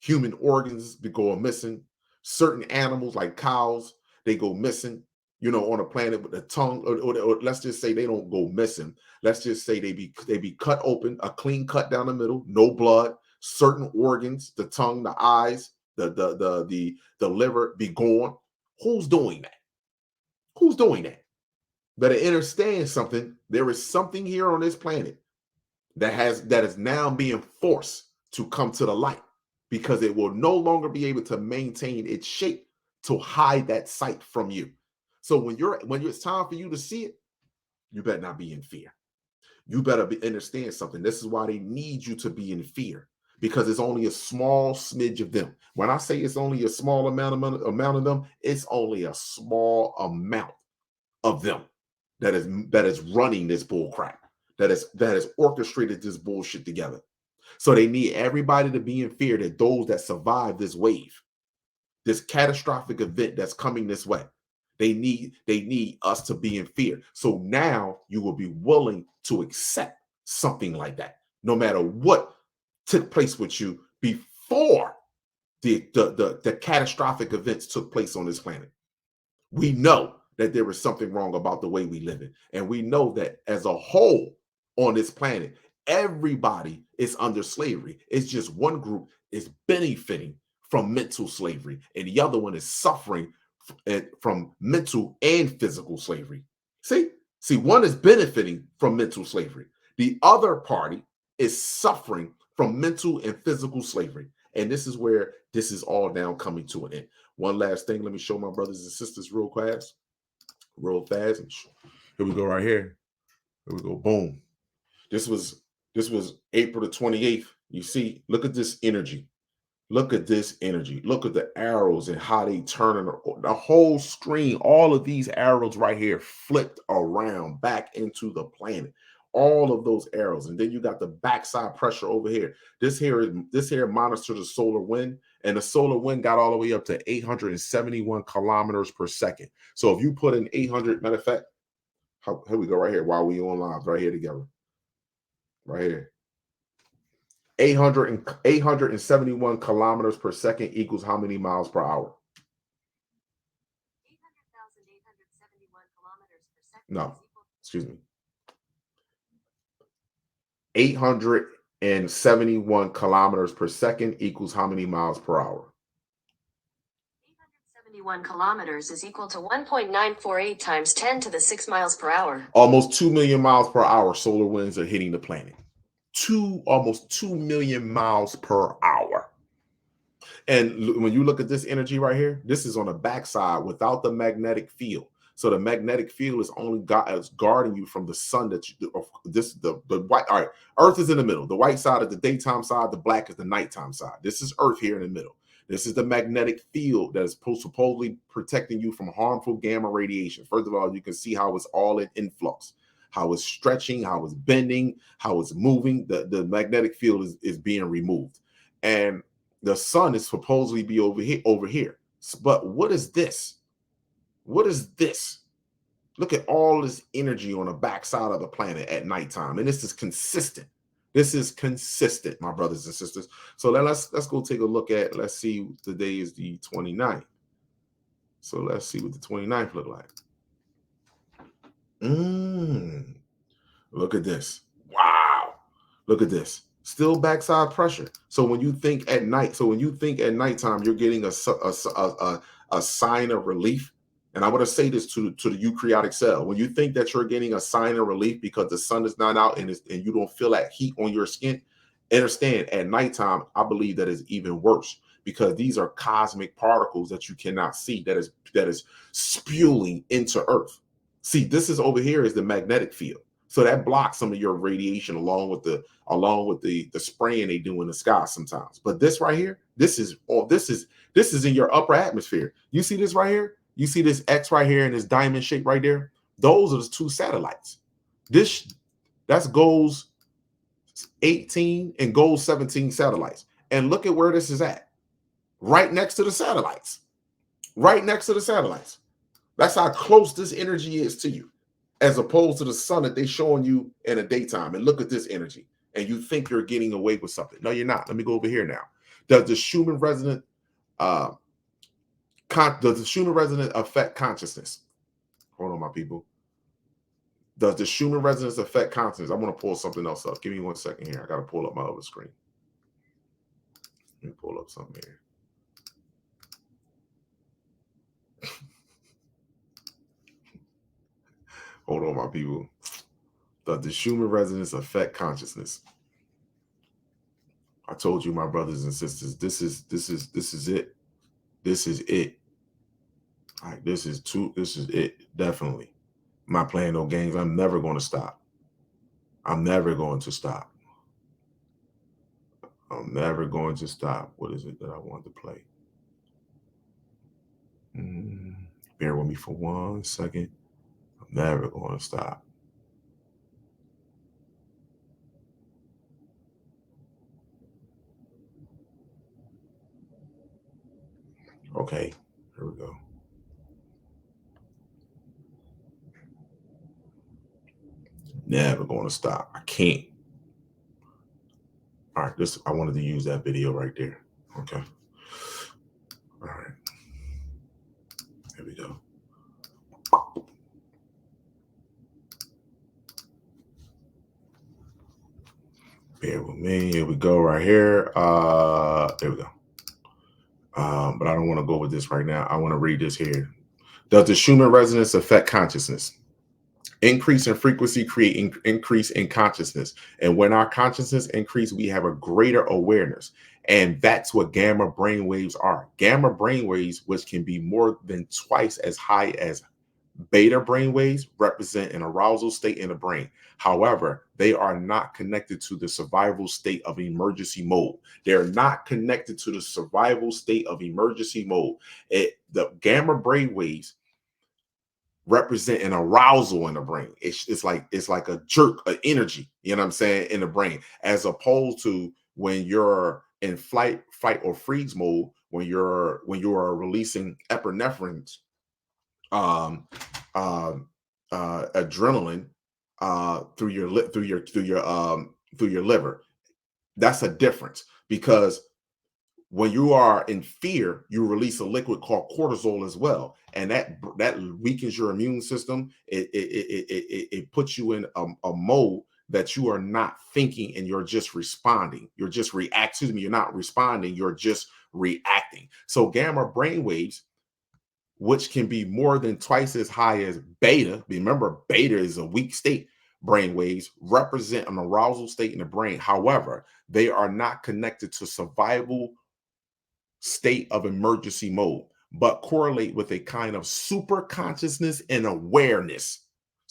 human organs been going missing, certain animals like cows, they go missing, on a planet with the tongue, or let's just say they don't go missing. Let's just say they be cut open, a clean cut down the middle, no blood, certain organs, the tongue, the eyes, the liver be gone. Who's doing that? Who's doing that? Better understand something. There is something here on this planet that is now being forced to come to the light because it will no longer be able to maintain its shape to hide that sight from you. So when it's time for you to see it, you better not be in fear. You better understand something. This is why they need you to be in fear, because it's only a small smidge of them. When I say it's only a small amount of them, it's only a small amount of them that is running this bull crap, that has orchestrated this bullshit together. So they need everybody to be in fear that those that survive this wave, this catastrophic event that's coming this way, they need us to be in fear. So now you will be willing to accept something like that, no matter what took place with you before the catastrophic events took place on this planet. We know that there is something wrong about the way we live in. And we know that as a whole on this planet, everybody is under slavery. It's just one group is benefiting from mental slavery, and the other one is suffering from mental and physical slavery. See, one is benefiting from mental slavery. The other party is suffering from mental and physical slavery. And this is where this is all now coming to an end. One last thing, let me show my brothers and sisters real fast. Here we go right here. Here we go. Boom. This was April the 28th. You see, look at this energy. Look at this energy. Look at the arrows and how they turn the whole screen. All of these arrows right here flipped around back into the planet. All of those arrows. And then you got the backside pressure over here. This here monitors the solar wind, and the solar wind got all the way up to 871 kilometers per second. So if you put in 800, matter of fact, here we go right here while we on live right here together. Right here. 871 kilometers per second equals how many miles per hour? 800,871 kilometers per second. No, excuse me. 871 kilometers per second equals how many miles per hour? 871 kilometers is equal to 1.948 times 10 to the 6 miles per hour. Almost 2 million miles per hour solar winds are hitting the planet. Almost 2 million miles per hour. And when you look at this energy right here, this is on the backside without the magnetic field. So the magnetic field is only guarding you from the sun the white. All right, Earth is in the middle. The white side is the daytime side. The black is the nighttime side. This is Earth here in the middle. This is the magnetic field that is supposedly protecting you from harmful gamma radiation. First of all, you can see how it's all in influx, how it's stretching, how it's bending, how it's moving. The magnetic field is being removed. And the sun is supposedly be over here. But what is this? What is this? Look at all this energy on the backside of the planet at nighttime. And this is consistent. This is consistent, my brothers and sisters. So let's go take a look at, let's see, today is the 29th. So let's see what the 29th look like. Look at this. Wow. Look at this. Still backside pressure. So when you think at night, nighttime, you're getting a sign of relief. And I want to say this to the eukaryotic cell. When you think that you're getting a sign of relief because the sun is not out and you don't feel that heat on your skin, understand at nighttime, I believe that is even worse, because these are cosmic particles that you cannot see that is spewing into Earth. See, this is over here is the magnetic field. So that blocks some of your radiation along with the spraying they do in the sky sometimes. But this right here, this is in your upper atmosphere. You see this right here? You see this X right here and this diamond shape right there? Those are the two satellites. That's GOES 18 and GOES 17 satellites. And look at where this is at. Right next to the satellites. Right next to the satellites. That's how close this energy is to you, as opposed to the sun that they're showing you in the daytime. And look at this energy. And you think you're getting away with something. No, you're not. Let me go over here now. Does the Schumann resonance affect consciousness? Hold on, my people. Does the Schumann resonance affect consciousness? I'm going to pull something else up. Give me 1 second here. I got to pull up my other screen. Let me pull up something here. Hold on, my people. Does the Schumann resonance affect consciousness? I told you, my brothers and sisters, this is it. This is it. All right, this is it. Definitely. I'm not playing no games. I'm never going to stop. I'm never going to stop. I'm never going to stop. What is it that I want to play? Bear with me for 1 second. I'm never going to stop. Okay, here we go. Never going to stop. I can't. All right, I wanted to use that video right there. Okay. All right. Here we go. Bear with me. Here we go right here. There we go. But I don't want to go with this right now. I want to read this here. Does the Schumann resonance affect consciousness? Increase in frequency create increase in consciousness. And when our consciousness increase, we have a greater awareness. And that's what gamma brain waves are. Gamma brain waves, which can be more than twice as high as beta brain waves, represent an arousal state in the brain. However, they are not connected to the survival state of emergency mode. They're not connected to the survival state of emergency mode. The gamma brain waves represent an arousal in the brain. It's like a jerk, an energy, you know what I'm saying, in the brain, as opposed to when you're in flight, fight, or freeze mode, when you are releasing epinephrines, adrenaline through your liver. That's a difference, because when you are in fear, you release a liquid called cortisol as well, and that weakens your immune system. It puts you in a mode that you are not thinking and you're just responding. You're just reacting. You're not responding. You're just reacting. So gamma brain waves, which can be more than twice as high as beta. Remember, beta is a weak state. Brain waves represent an arousal state in the brain. However, they are not connected to survival state of emergency mode, but correlate with a kind of super consciousness and awareness.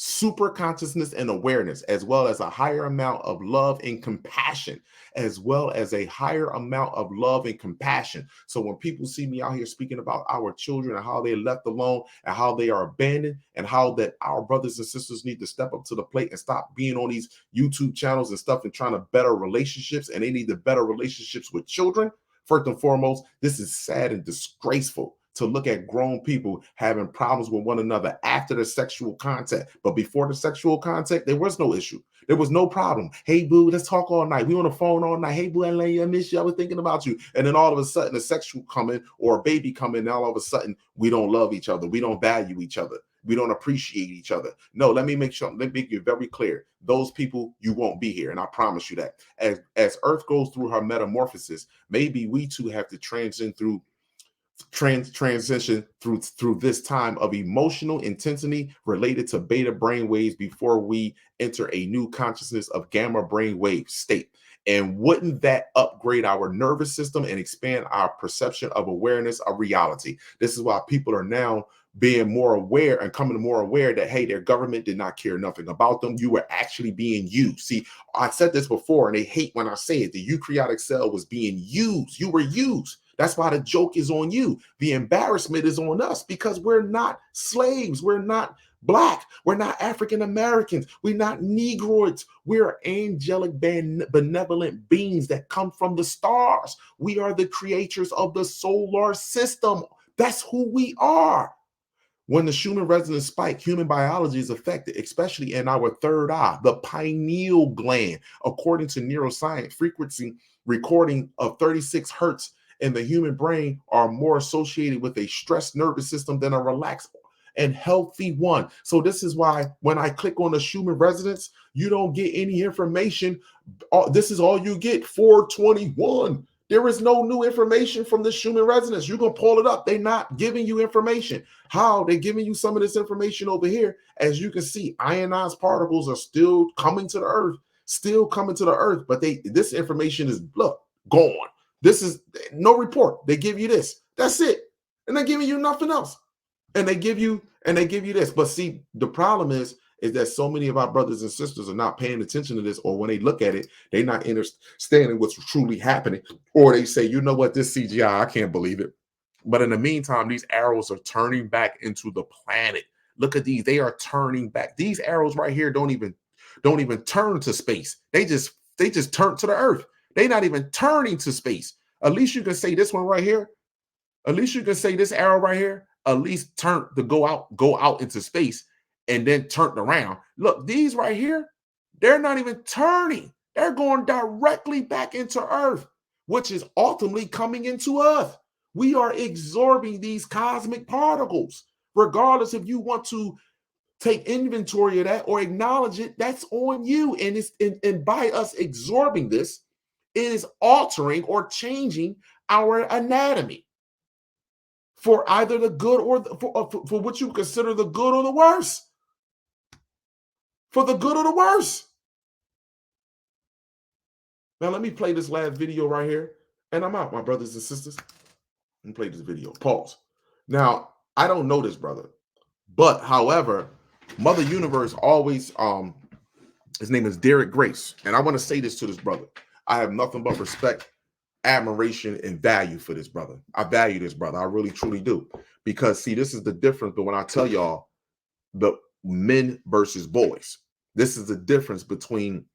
Super consciousness and awareness, as well as a higher amount of love and compassion, as well as a higher amount of love and compassion. So when people see me out here speaking about our children and how they're left alone and how they are abandoned and how that our brothers and sisters need to step up to the plate and stop being on these YouTube channels and stuff and trying to better relationships, and they need to better relationships with children. First and foremost, this is sad and disgraceful to look at grown people having problems with one another after the sexual contact. But before the sexual contact, there was no issue. There was no problem. Hey, boo, let's talk all night. We on the phone all night. Hey, boo, I miss you. I was thinking about you. And then all of a sudden, a sexual coming or a baby coming, and all of a sudden, we don't love each other. We don't value each other. We don't appreciate each other. No, let me make it very clear. Those people, you won't be here. And I promise you that. As Earth goes through her metamorphosis, maybe we too have to transition through this time of emotional intensity related to beta brain waves before we enter a new consciousness of gamma brain wave state. And wouldn't that upgrade our nervous system and expand our perception of awareness of reality? This is why people are now being more aware and coming more aware that, hey, their government did not care nothing about them. You were actually being used. See, I said this before, and they hate when I say it. The eukaryotic cell was being used. You were used. That's why the joke is on you. The embarrassment is on us, because we're not slaves. We're not Black. We're not African Americans. We're not Negroids. We're angelic, benevolent beings that come from the stars. We are the creators of the solar system. That's who we are. When the Schumann resonance spike, human biology is affected, especially in our third eye, the pineal gland. According to neuroscience, frequency recording of 36 hertz in the human brain are more associated with a stressed nervous system than a relaxed and healthy one. So this is why when I click on the Schumann resonance, you don't get any information. This is all you get, 421. There is no new information from the Schumann resonance. You can pull it up. They're not giving you information. How? They're giving you some of this information over here. As you can see, ionized particles are still coming to the earth, but this information is, look, gone. This is no report. They give you this. That's it. And they're giving you nothing else. And they give you this. But see, the problem is that so many of our brothers and sisters are not paying attention to this, or when they look at it, they're not understanding what's truly happening. Or they say, you know what, this CGI, I can't believe it. But in the meantime, these arrows are turning back into the planet. Look at these. They are turning back. These arrows right here don't even turn to space. They just turn to the earth. They're not even turning to space. At least you can say this one right here. At least you can say this arrow right here, at least turn to go out into space and then turn around. Look, these right here, they're not even turning. They're going directly back into Earth, which is ultimately coming into Earth. We are absorbing these cosmic particles. Regardless if you want to take inventory of that or acknowledge it, that's on you. And by us absorbing this, it is altering or changing our anatomy for either the good or for what you consider the good or the worse. for the good or the worse. Now, let me play this last video right here, and I'm out, my brothers and sisters. Let me play this video. Pause. Now, I don't know this brother, but however, Mother Universe always, his name is Derek Grace, and I want to say this to this brother. I have nothing but respect, admiration, and value for this brother. I value this brother. I really, truly do. Because, see, this is the difference, but when I tell y'all, the men versus boys, this is the difference between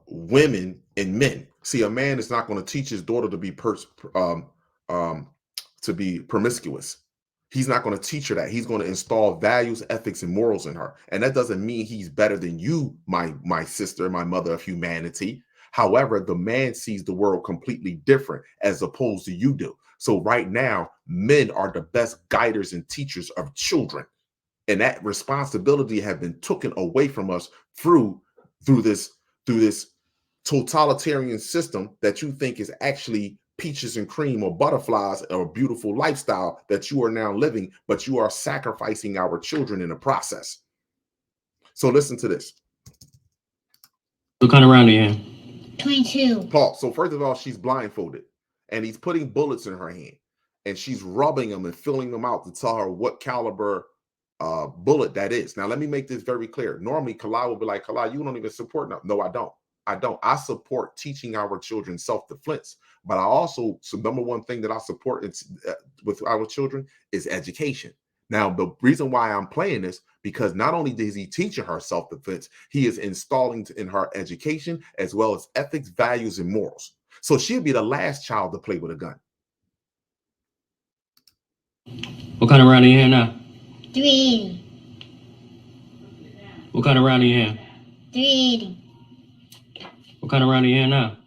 women and men. See, a man is not going to teach his daughter to be promiscuous. He's not going to teach her that. He's going to install values, ethics, and morals in her. And that doesn't mean he's better than you, my sister, my mother of humanity. However, the man sees the world completely different as opposed to you do. So right now, men are the best guiders and teachers of children. And that responsibility has been taken away from us through this totalitarian system that you think is actually peaches and cream or butterflies or a beautiful lifestyle that you are now living, but you are sacrificing our children in the process. So listen to this. What kind of round are you in? 22. Paul. So first of all, she's blindfolded and he's putting bullets in her hand and she's rubbing them and filling them out to tell her what caliber bullet that is. Now, let me make this very clear. Normally, Kala will be like, Kala, you don't even support no. No, I don't. I support teaching our children self-defense. But I also, so number one thing that I support with our children is education. Now, the reason why I'm playing this, because not only is he teaching her self-defense, he is installing in her education as well as ethics, values, and morals. So she'll be the last child to play with a gun. What kind of round are you in now? 380. What kind of round are you in? 380. What kind of round are you in now?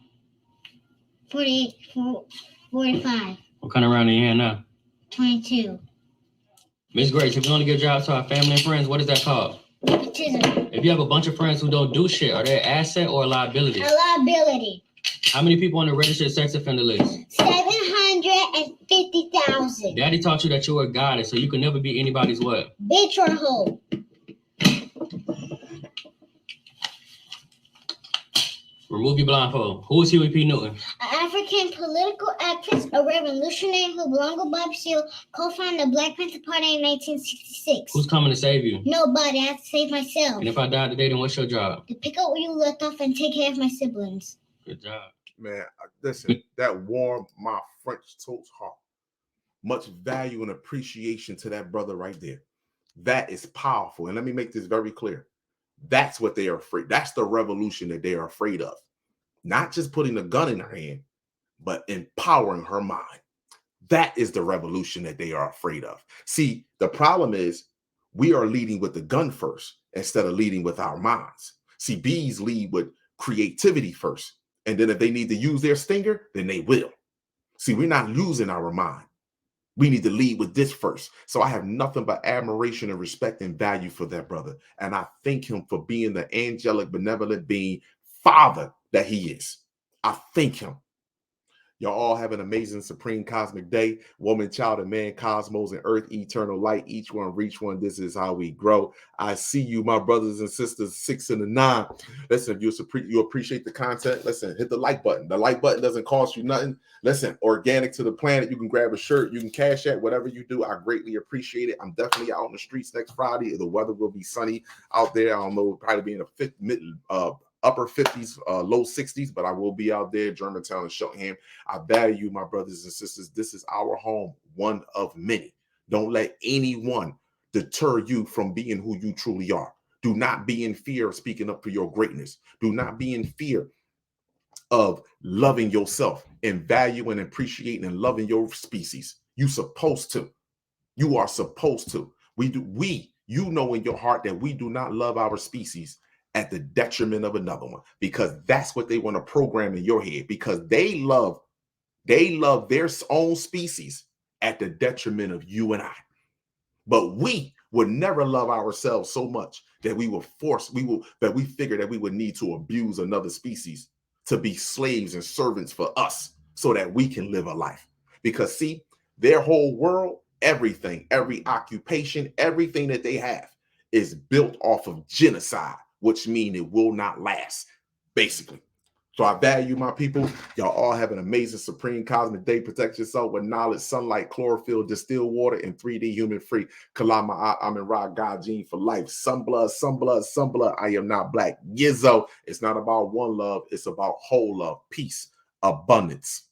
45. What kind of round are you in now? 22. Miss Grace, if you want to give jobs to our family and friends, what is that called? Nepotism. If you have a bunch of friends who don't do shit, are they an asset or a liability? A liability. How many people on the registered sex offender list? 750,000. Daddy taught you that you were a goddess, so you can never be anybody's what? Bitch or hoe. Remove your blindfold. Who is Huey P. Newton? An African political activist, a revolutionary who belonged to Bob Seale, co-founded the Black Panther Party in 1966. Who's coming to save you? Nobody. I have to save myself. And if I die today, then what's your job? To pick up where you left off and take care of my siblings. Good job. Man, listen, that warmed my French toast heart. Much value and appreciation to that brother right there. That is powerful. And let me make this very clear. That's what they are afraid. That's the revolution that they are afraid of. Not just putting a gun in her hand, but empowering her mind. That is the revolution that they are afraid of. See, the problem is we are leading with the gun first instead of leading with our minds. See, bees lead with creativity first. And then if they need to use their stinger, then they will. See, we're not losing our mind. We need to lead with this first. So I have nothing but admiration and respect and value for that brother. And I thank him for being the angelic, benevolent being, father that he is. I thank him. Y'all all have an amazing, supreme cosmic day. Woman, child, and man, cosmos, and earth, eternal light. Each one reach one. This is how we grow. I see you, my brothers and sisters, 6 and 9. Listen, if you appreciate the content, listen, hit the like button. The like button doesn't cost you nothing. Listen, organic to the planet. You can grab a shirt. You can cash out, whatever you do. I greatly appreciate it. I'm definitely out on the streets next Friday. The weather will be sunny out there. I don't know, probably be in the upper 50s, low 60s, but I will be out there, Germantown and Cheltenham. I value you, my brothers and sisters. This is our home, one of many. Don't let anyone deter you from being who you truly are. Do not be in fear of speaking up for your greatness. Do not be in fear of loving yourself and valuing and appreciating and loving your species. You're supposed to. You are supposed to. You know in your heart that we do not love our species at the detriment of another one, because that's what they want to program in your head, because they love their own species at the detriment of you and I. But we would never love ourselves so much that we figure that we would need to abuse another species to be slaves and servants for us so that we can live a life. Because see, Their whole world, everything, every occupation, everything that they have is built off of genocide, which means it will not last, basically. So I value my people. Y'all all have an amazing supreme cosmic day. Protect yourself with knowledge, sunlight, chlorophyll, distilled water, and 3D human free. Kalama Amin Ra God gene for life. Sunblood, sunblood, sunblood. I am not black. Gizzo. It's not about one love. It's about whole love, peace, abundance.